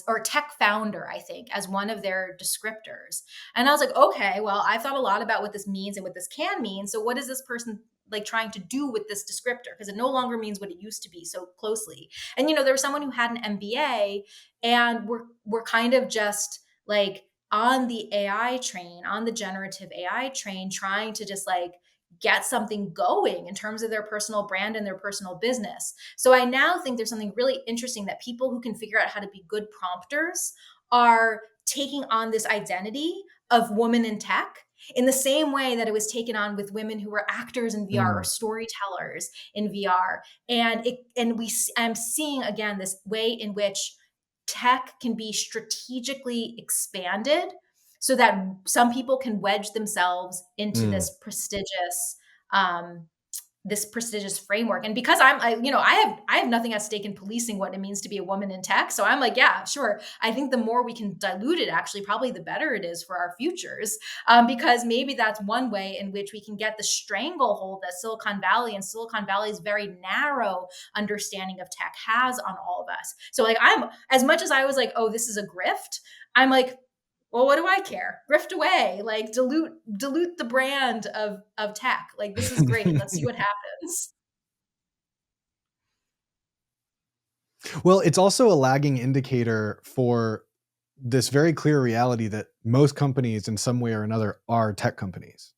or tech founder, I think, as one of their descriptors. And I was like, okay, well, I've thought a lot about what this means and what this can mean. So what is this person like trying to do with this descriptor? Because it no longer means what it used to be so closely. And, there was someone who had an MBA and we're kind of just like on the AI train, on the generative AI train, trying to just like get something going in terms of their personal brand and their personal business. So I now think there's something really interesting that people who can figure out how to be good prompters are taking on this identity of woman in tech in the same way that it was taken on with women who were actors in VR or
Mm,
storytellers in VR. I'm seeing again this way in which tech can be strategically expanded so that some people can wedge themselves into
mm.
um, this prestigious framework. And because I have nothing at stake in policing what it means to be a woman in tech. So I'm like, yeah, sure. I think the more we can dilute it, actually, probably the better it is for our futures. Because maybe that's one way in which we can get the stranglehold that Silicon Valley and Silicon Valley's very narrow understanding of tech has on all of us. So like I'm as much as I was like, oh, this is a grift, I'm like, well, what do I care? Grift away, like dilute the brand of tech. Like this is great. Let's see what happens.
Well, it's also a lagging indicator for this very clear reality that most companies in some way or another are tech companies.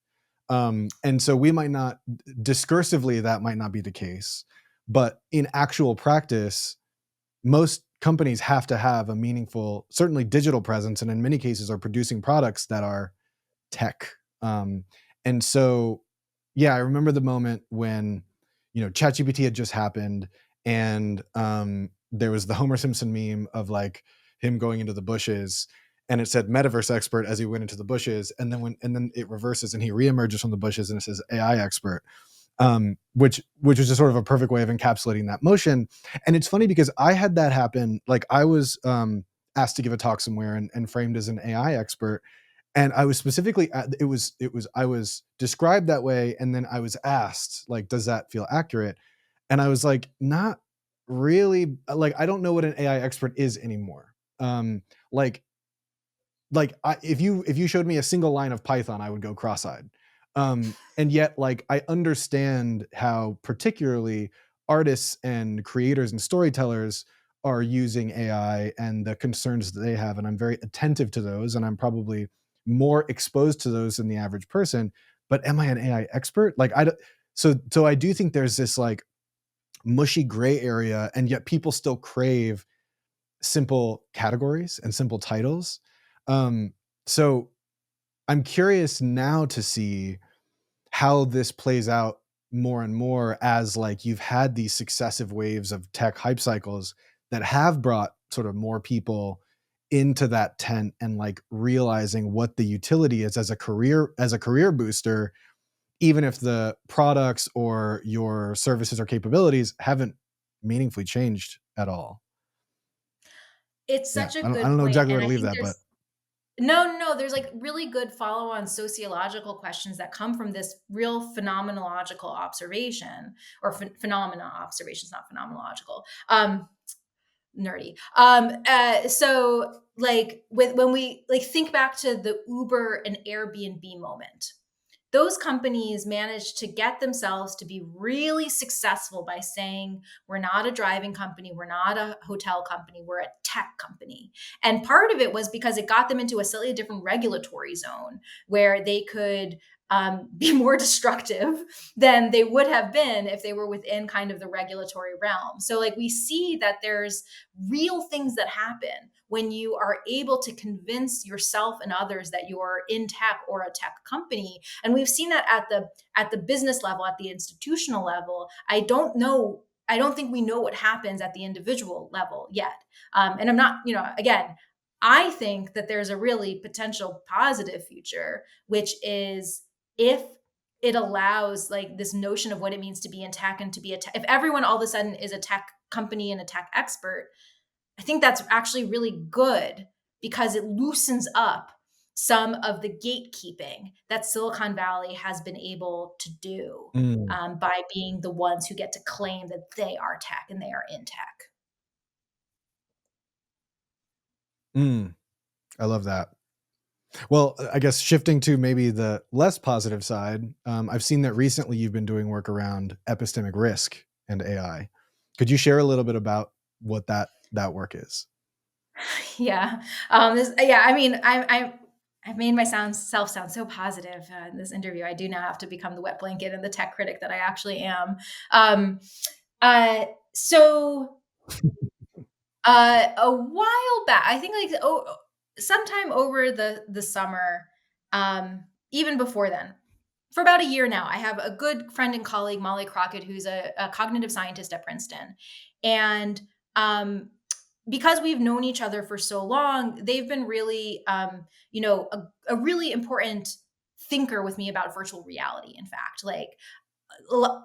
And so we might not, discursively, that might not be the case, but in actual practice, most companies have to have a meaningful, certainly digital presence, and in many cases are producing products that are tech. And so, yeah, I remember the moment when, ChatGPT had just happened, and there was the Homer Simpson meme of like him going into the bushes, and it said metaverse expert as he went into the bushes, and then it reverses and he reemerges from the bushes and it says AI expert. Which was just sort of a perfect way of encapsulating that motion. And it's funny because I had that happen. Like I was asked to give a talk somewhere and framed as an AI expert, and I was specifically I was described that way, and then I was asked like, does that feel accurate? And I was like, not really. Like I don't know what an AI expert is anymore. Like if you showed me a single line of Python, I would go cross-eyed. And yet, like, I understand how particularly artists and creators and storytellers are using AI and the concerns that they have, and I'm very attentive to those, and I'm probably more exposed to those than the average person. But am I an AI expert? Like, I don't. So I do think there's this like mushy gray area, and yet people still crave simple categories and simple titles. Um, so I'm curious now to see how this plays out more and more as like you've had these successive waves of tech hype cycles that have brought sort of more people into that tent and like realizing what the utility is as a career booster, even if the products or your services or capabilities haven't meaningfully changed at all.
It's
Yeah,
such a
I
good
don't know
point,
exactly where
and
to
I
leave
think
that, but
no, there's like really good follow-on sociological questions that come from this real phenomenological observation or phenomena observations, not phenomenological. Nerdy. So like when we like think back to the Uber and Airbnb moment, those companies managed to get themselves to be really successful by saying, we're not a driving company, we're not a hotel company, we're a tech company. And part of it was because it got them into a slightly different regulatory zone where they could be more destructive than they would have been if they were within kind of the regulatory realm. So, like, we see that there's real things that happen when you are able to convince yourself and others that you are in tech or a tech company. And we've seen that at the business level, at the institutional level. I don't think we know what happens at the individual level yet. And I'm not, again, I think that there's a really potential positive future, which is if it allows like this notion of what it means to be in tech and to be a tech, if everyone all of a sudden is a tech company and a tech expert, I think that's actually really good because it loosens up some of the gatekeeping that Silicon Valley has been able to do,
Mm,
by being the ones who get to claim that they are tech and they are in tech.
mm, I love that. Well, I guess shifting to maybe the less positive side, I've seen that recently you've been doing work around epistemic risk and AI. Could you share a little bit about what that work is?
Yeah. Yeah. I mean, I've made my self sound so positive in this interview. I do now have to become the wet blanket and the tech critic that I actually am. Um, so a while back, I think like sometime over the summer, even before then, for about a year now, I have a good friend and colleague, Molly Crockett, who's a cognitive scientist at Princeton. And um, because we've known each other for so long, they've been really, a really important thinker with me about virtual reality. In fact, like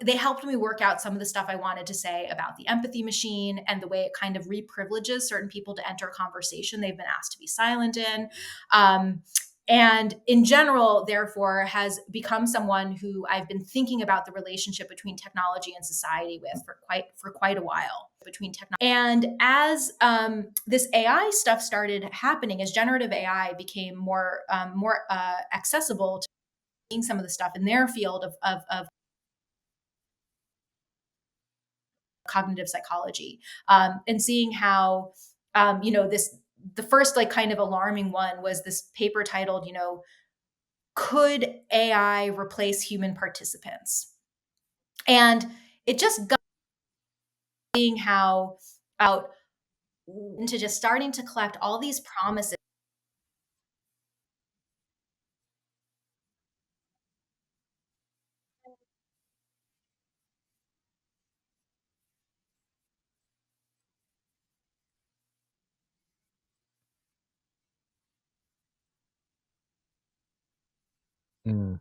they helped me work out some of the stuff I wanted to say about the empathy machine and the way it kind of reprivileges certain people to enter a conversation they've been asked to be silent in. Um, and in general, therefore, has become someone who I've been thinking about the relationship between technology and society with for quite a while. And as this AI stuff started happening, as generative AI became more accessible to seeing some of the stuff in their field of cognitive psychology, and seeing how this the first like kind of alarming one was this paper titled, could AI replace human participants? And it just got seeing how out into just starting to collect all these promises.
Mm,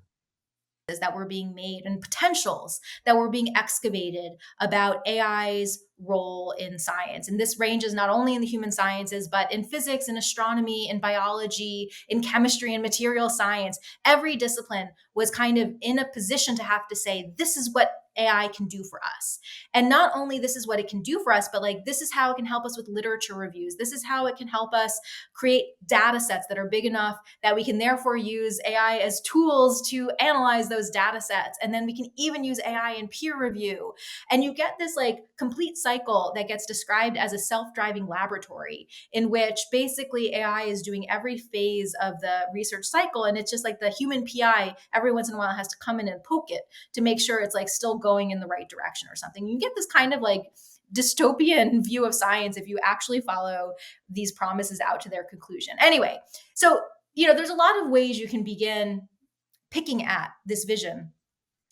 That were being made and potentials that were being excavated about AI's role in science. And this ranges not only in the human sciences, but in physics and astronomy and biology, in chemistry and material science. Every discipline was kind of in a position to have to say, this is what AI can do for us. And not only this is what it can do for us, but like this is how it can help us with literature reviews. This is how it can help us create data sets that are big enough that we can therefore use AI as tools to analyze those data sets. And then we can even use AI in peer review. And you get this like complete cycle that gets described as a self-driving laboratory in which basically AI is doing every phase of the research cycle. And it's just like the human PI every once in a while has to come in and poke it to make sure it's like still going in the right direction or something. You get this kind of like dystopian view of science if you actually follow these promises out to their conclusion. Anyway, so there's a lot of ways you can begin picking at this vision.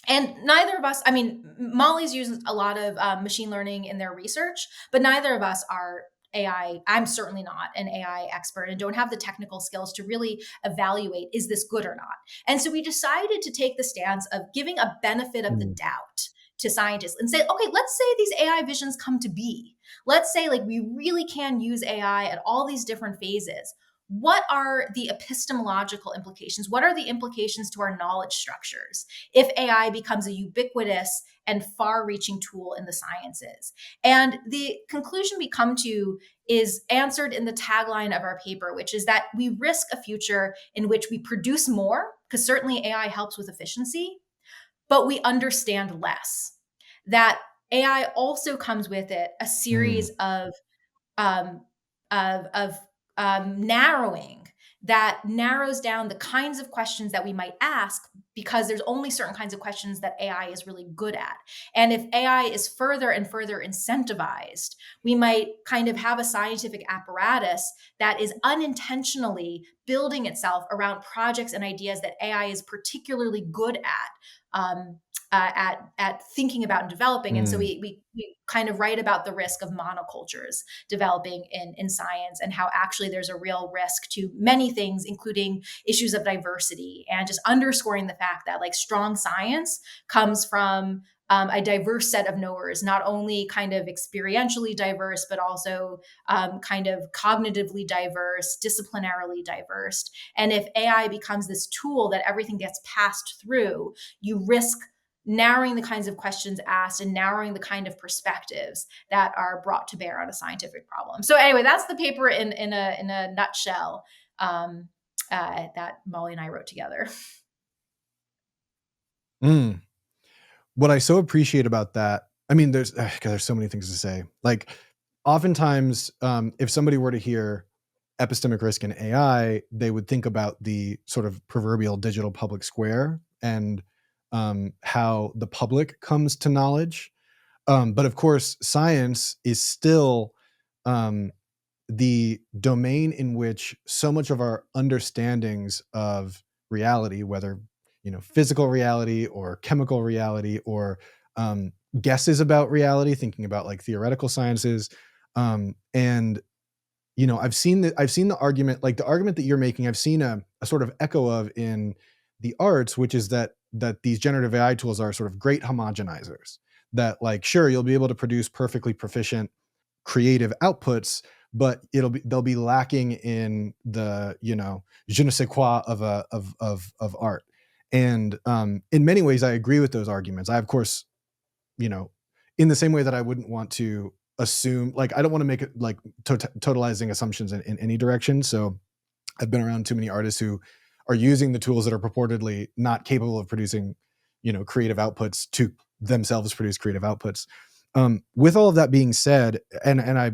And neither of us, I mean, Molly's used a lot of machine learning in their research, but neither of us are AI. I'm certainly not an AI expert and don't have the technical skills to really evaluate, is this good or not? And so we decided to take the stance of giving a benefit of the
mm,
doubt to scientists and say, okay, let's say these AI visions come to be. Let's say like we really can use AI at all these different phases. What are the epistemological implications? What are the implications to our knowledge structures if AI becomes a ubiquitous and far reaching tool in the sciences? And the conclusion we come to is answered in the tagline of our paper, which is that we risk a future in which we produce more, because certainly AI helps with efficiency, but we understand less. That AI also comes with it a
mm,
series um, of narrowing that narrows down the kinds of questions that we might ask because there's only certain kinds of questions that AI is really good at. And if AI is further and further incentivized, we might kind of have a scientific apparatus that is unintentionally building itself around projects and ideas that AI is particularly good at. at thinking about and developing. And so
Mm.
we kind of write about the risk of monocultures developing in science, and how actually there's a real risk to many things, including issues of diversity, and just underscoring the fact that like strong science comes from a diverse set of knowers, not only kind of experientially diverse, but also kind of cognitively diverse, disciplinarily diverse. And if AI becomes this tool that everything gets passed through, you risk narrowing the kinds of questions asked and narrowing the kind of perspectives that are brought to bear on a scientific problem. So anyway, that's the paper in a nutshell that Molly and I wrote together.
Mm. What I so appreciate about that, I mean, there's so many things to say. Like, oftentimes, if somebody were to hear epistemic risk in AI, they would think about the sort of proverbial digital public square and how the public comes to knowledge. But of course, science is still um, the domain in which so much of our understandings of reality, whether physical reality or chemical reality or guesses about reality, thinking about like theoretical sciences, and I've seen the argument, like the argument that you're making, I've seen a sort of echo of in the arts, which is that these generative AI tools are sort of great homogenizers. That, like, sure, you'll be able to produce perfectly proficient creative outputs, but they'll be lacking in the je ne sais quoi of art. And in many ways, I agree with those arguments. I, of course, you know, in the same way that I wouldn't want to assume, like, I don't want to make it like totalizing assumptions in any direction. So I've been around too many artists who are using the tools that are purportedly not capable of producing, creative outputs to themselves produce creative outputs. With all of that being said, and I,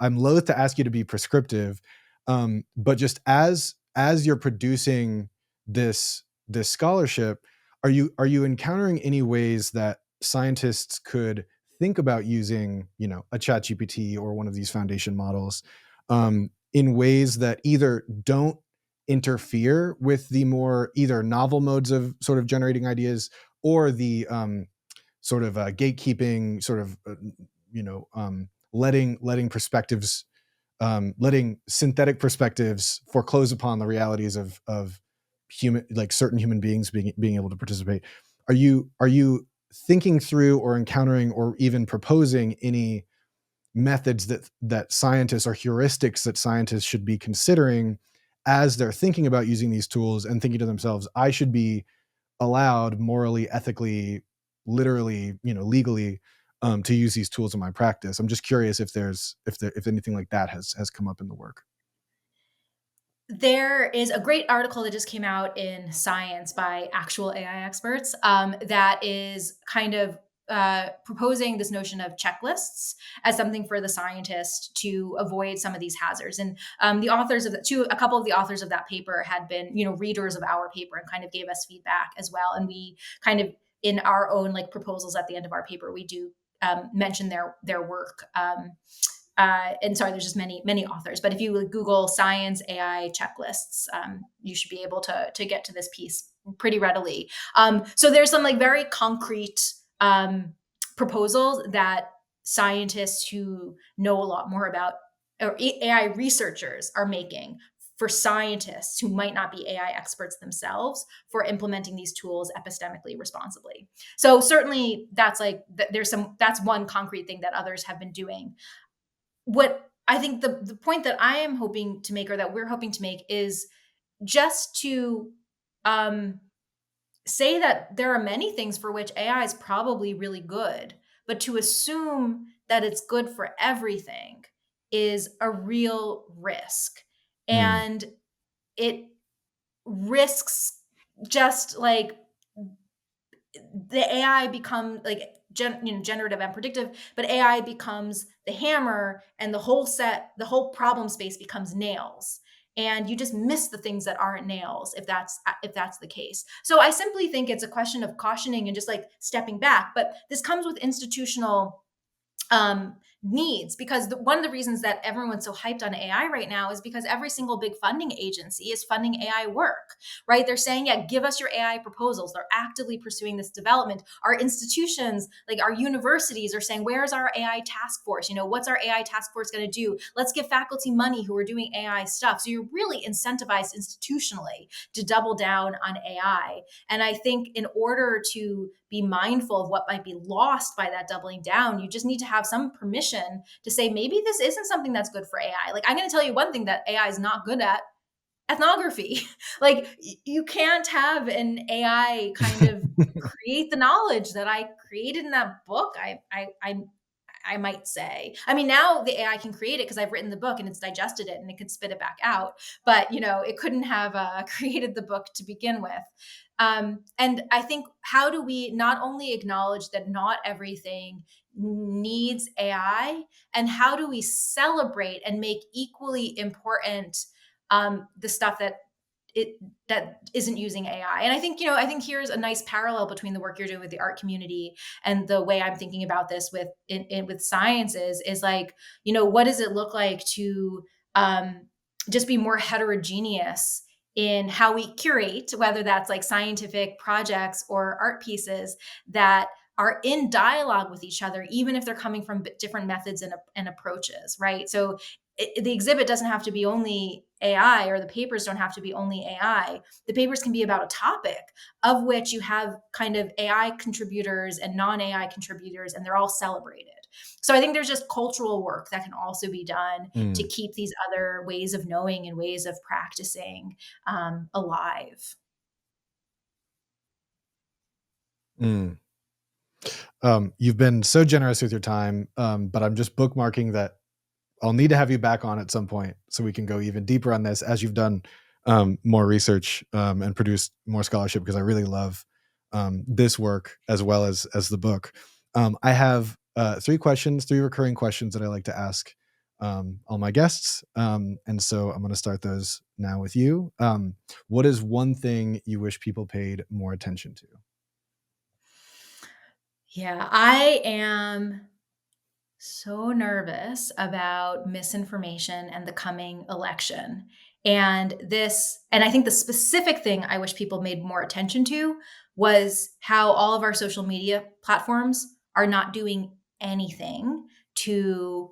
I'm loath to ask you to be prescriptive, but just as you're producing this scholarship, are you encountering any ways that scientists could think about using, a chat GPT or one of these foundation models in ways that either don't interfere with the more either novel modes of sort of generating ideas, or the sort of gatekeeping, sort of letting perspectives, letting synthetic perspectives foreclose upon the realities of human, like certain human beings being able to participate. Are you thinking through or encountering or even proposing any methods that scientists, or heuristics that scientists should be considering as they're thinking about using these tools, and thinking to themselves, I should be allowed morally, ethically, literally, legally, to use these tools in my practice? I'm just curious if anything like that has come up in the work.
There is a great article that just came out in Science by actual AI experts that is kind of proposing this notion of checklists as something for the scientist to avoid some of these hazards. And the authors of a couple of the authors of that paper had been, readers of our paper and kind of gave us feedback as well. And we kind of, in our own like proposals at the end of our paper, we do mention their work. And sorry, there's just many authors, but if you Google science AI checklists, you should be able to get to this piece pretty readily. So there's some like very concrete proposals that scientists who know a lot more about, or AI researchers are making for scientists who might not be AI experts themselves, for implementing these tools epistemically responsibly. So certainly that's like that's one concrete thing that others have been doing. What I think the point that I am hoping to make, or that we're hoping to make, is just to um, say that there are many things for which AI is probably really good, but to assume that it's good for everything is a real risk.
Mm.
And it risks just like the AI become like generative and predictive, but AI becomes the hammer, and the whole problem space becomes nails, and you just miss the things that aren't nails if that's the case. So I simply think it's a question of cautioning and just like stepping back. But this comes with institutional needs, because one of the reasons that everyone's so hyped on AI right now is because every single big funding agency is funding AI work, right? They're saying, yeah, give us your AI proposals. They're actively pursuing this development. Our institutions, like our universities, are saying, where's our AI task force? What's our AI task force going to do? Let's give faculty money who are doing AI stuff. So you're really incentivized institutionally to double down on AI. And I think in order to be mindful of what might be lost by that doubling down, you just need to have some permission to say, maybe this isn't something that's good for AI. Like, I'm going to tell you one thing that AI is not good at: ethnography. Like, you can't have an AI kind of create the knowledge that I created in that book. I might say. I mean, now the AI can create it because I've written the book and it's digested it and it can spit it back out. But it couldn't have created the book to begin with. And I think, how do we not only acknowledge that not everything needs AI, and how do we celebrate and make equally important the stuff that isn't using AI? And I think here's a nice parallel between the work you're doing with the art community and the way I'm thinking about this with sciences is like, what does it look like to just be more heterogeneous in how we curate, whether that's like scientific projects or art pieces that are in dialogue with each other, even if they're coming from different methods and approaches, right? So the exhibit doesn't have to be only AI, or the papers don't have to be only AI. The papers can be about a topic of which you have kind of AI contributors and non-AI contributors, and they're all celebrated. So I think there's just cultural work that can also be done to
Mm,
keep these other ways of knowing and ways of practicing alive.
mm. You've been so generous with your time, but I'm just bookmarking that I'll need to have you back on at some point so we can go even deeper on this as you've done more research and produced more scholarship, because I really love this work as well as the book. I have three recurring questions that I like to ask all my guests, and so I'm going to start those now with you. What is one thing you wish people paid more attention to?
Yeah, I am so nervous about misinformation and the coming election. And I think the specific thing I wish people made more attention to was how all of our social media platforms are not doing anything to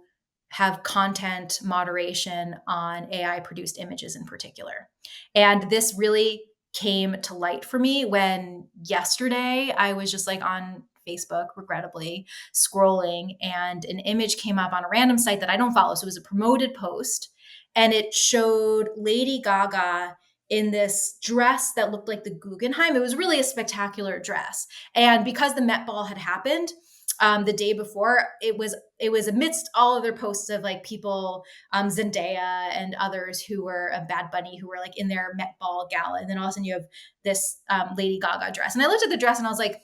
have content moderation on AI produced images in particular. And this really came to light for me when yesterday I was just like on Facebook, regrettably, scrolling, and an image came up on a random site that I don't follow. So it was a promoted post, and it showed Lady Gaga in this dress that looked like the Guggenheim. It was really a spectacular dress. And because the Met Ball had happened the day before, it was amidst all other posts of like people, Zendaya and others who were Bad Bunny, who were like in their Met Ball gala. And then all of a sudden you have this Lady Gaga dress. And I looked at the dress and I was like,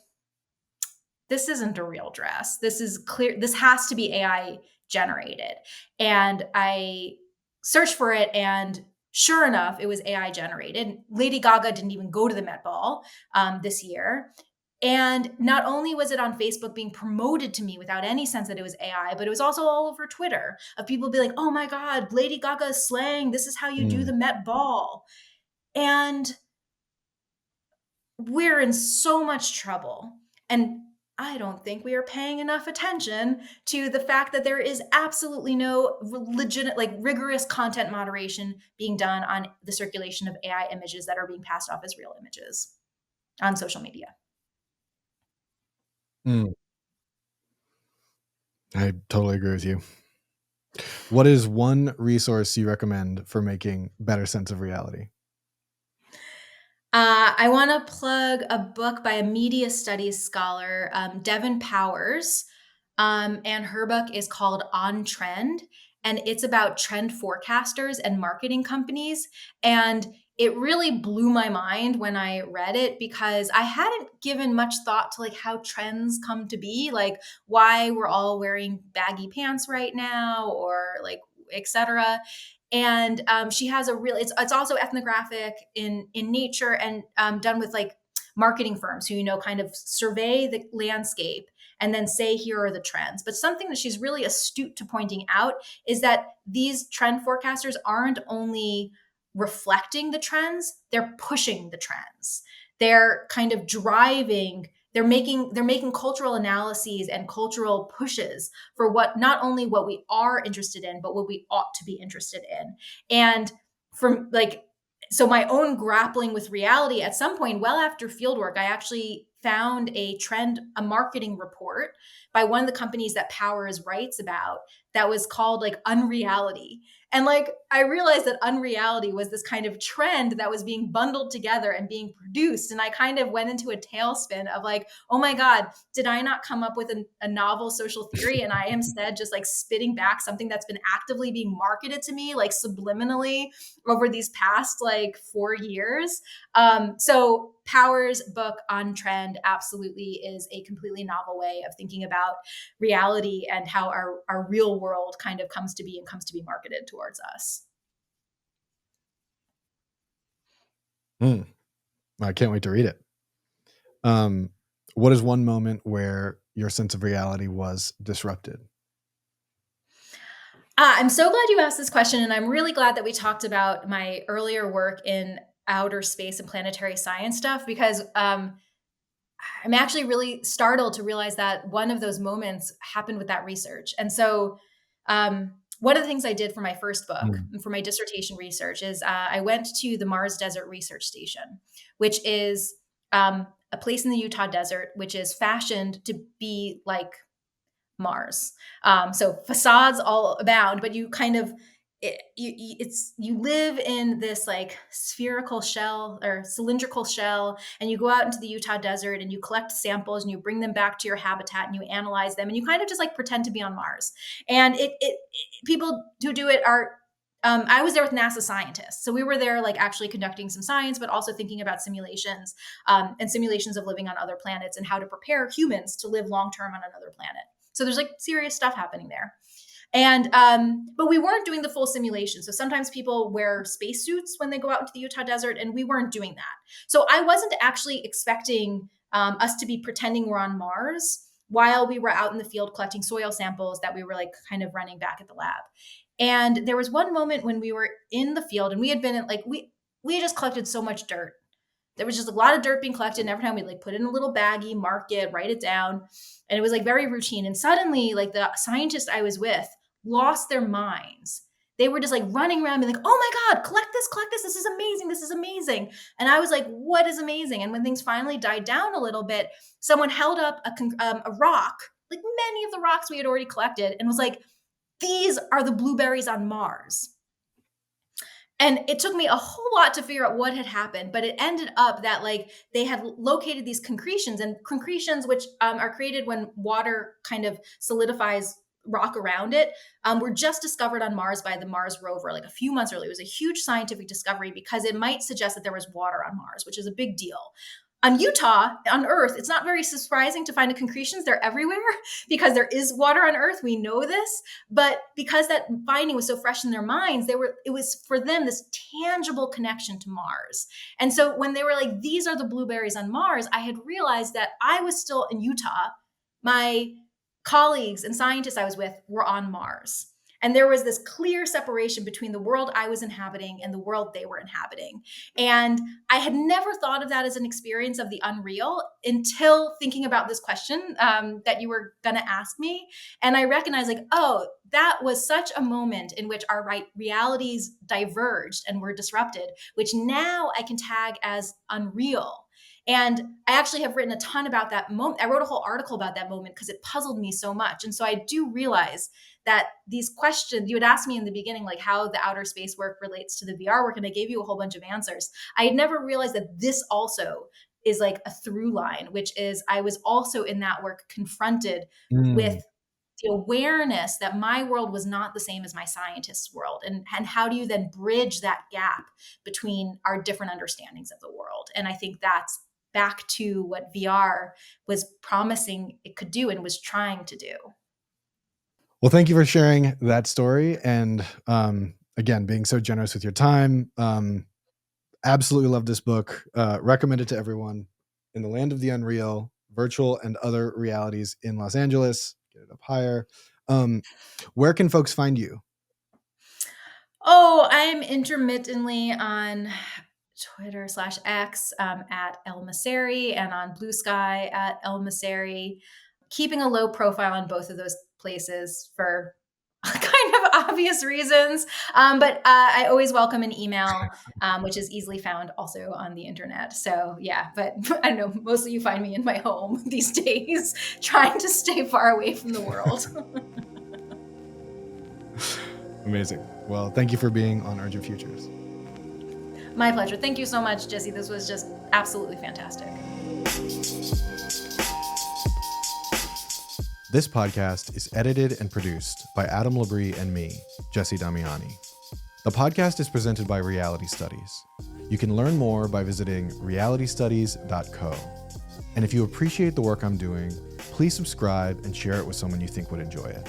this isn't a real dress. This is clear. This has to be AI generated. And I searched for it, and sure enough, it was AI generated. Lady Gaga didn't even go to the Met Ball this year. And not only was it on Facebook being promoted to me without any sense that it was AI, but it was also all over Twitter of people being like, oh my God, Lady Gaga is slaying. This is how you do
Mm,
the Met Ball. And we're in so much trouble. And I don't think we are paying enough attention to the fact that there is absolutely no legitimate, like rigorous content moderation being done on the circulation of AI images that are being passed off as real images on social media.
mm. I totally agree with you. What is one resource you recommend for making better sense of reality?
I want to plug a book by a media studies scholar, Devin Powers. And her book is called On Trend. And it's about trend forecasters and marketing companies. And it really blew my mind when I read it, because I hadn't given much thought to like how trends come to be, like why we're all wearing baggy pants right now, or like etc. And she has a real, it's also ethnographic in nature, and done with like marketing firms who kind of survey the landscape and then say, here are the trends. But something that she's really astute to pointing out is that these trend forecasters aren't only reflecting the trends, they're pushing the trends. They're kind of driving, they're making cultural analyses and cultural pushes for what, not only what we are interested in, but what we ought to be interested in. And from like, so my own grappling with reality at some point, well after fieldwork, I actually found a marketing report by one of the companies that Powers writes about, that was called like Unreality. And like, I realized that unreality was this kind of trend that was being bundled together and being produced. And I kind of went into a tailspin of like, oh my God, did I not come up with a novel social theory? And I am instead just like spitting back something that's been actively being marketed to me, like subliminally over these past like 4 years. So Power's book on trend absolutely is a completely novel way of thinking about reality and how our real world kind of comes to be and comes to be marketed towards us.
I can't wait to read it. What is one moment where your sense of reality was disrupted?
I'm so glad you asked this question, and I'm really glad that we talked about my earlier work in outer space and planetary science stuff, because I'm actually really startled to realize that one of those moments happened with that research. And so, one of the things I did for my first book,
Mm.
for my dissertation research, is I went to the Mars Desert Research Station, which is a place in the Utah desert, which is fashioned to be like Mars. So facades all abound, but you kind of you live in this like spherical shell or cylindrical shell, and you go out into the Utah desert and you collect samples and you bring them back to your habitat and you analyze them and you kind of just like pretend to be on Mars. And people who do it are I was there with NASA scientists. So we were there, like actually conducting some science, but also thinking about simulations and simulations of living on other planets and how to prepare humans to live long term on another planet. So there's like serious stuff happening there. And but we weren't doing the full simulation. So sometimes people wear spacesuits when they go out into the Utah desert, and we weren't doing that. So I wasn't actually expecting us to be pretending we're on Mars while we were out in the field collecting soil samples that we were like kind of running back at the lab. And there was one moment when we were in the field and we had been in, like we had just collected so much dirt. There was just a lot of dirt being collected, and every time we'd like put it in a little baggie, mark it, write it down. And it was like very routine. And suddenly, like the scientists I was with lost their minds. They were just like running around being like, oh my God, collect this, this is amazing, this is amazing. And I was like, what is amazing? And when things finally died down a little bit, someone held up a rock, like many of the rocks we had already collected, and was like, these are the blueberries on Mars. And it took me a whole lot to figure out what had happened, but it ended up that like they had located these concretions, and concretions, which are created when water kind of solidifies rock around it, were just discovered on Mars by the Mars rover like a few months earlier. It was a huge scientific discovery because it might suggest that there was water on Mars, which is a big deal. On Utah, on Earth, it's not very surprising to find the concretions. They're everywhere because there is water on Earth. We know this, but because that finding was so fresh in their minds, it was for them this tangible connection to Mars. And so when they were like, these are the blueberries on Mars, I had realized that I was still in Utah. My colleagues and scientists I was with were on Mars. And there was this clear separation between the world I was inhabiting and the world they were inhabiting. And I had never thought of that as an experience of the unreal until thinking about this question that you were going to ask me. And I recognized, like, oh, that was such a moment in which our realities diverged and were disrupted, which now I can tag as unreal. And I actually have written a ton about that moment. I wrote a whole article about that moment because it puzzled me so much. And so I do realize that these questions, you had asked me in the beginning, like how the outer space work relates to the VR work, and I gave you a whole bunch of answers. I had never realized that this also is like a through line, which is I was also in that work confronted with
Mm.
the awareness that my world was not the same as my scientist's world. And how do you then bridge that gap between our different understandings of the world? And I think that's back to what VR was promising it could do and was trying to do.
Well, thank you for sharing that story, and again, being so generous with your time. Absolutely love this book. Recommend it to everyone. In the Land of the Unreal, virtual and other realities in Los Angeles. Get it up higher. Where can folks find you?
Oh, I'm intermittently on Twitter /X at El Messeri, and on Blue Sky at El Messeri, keeping a low profile on both of those places for kind of obvious reasons. But I always welcome an email, which is easily found also on the internet. So yeah, but I don't know, mostly you find me in my home these days, trying to stay far away from the world.
Amazing. Well, thank you for being on Urgent Futures.
My pleasure. Thank you so much, Jesse. This was just absolutely fantastic.
This podcast is edited and produced by Adam Labrie and me, Jesse Damiani. The podcast is presented by Reality Studies. You can learn more by visiting realitystudies.co. And if you appreciate the work I'm doing, please subscribe and share it with someone you think would enjoy it.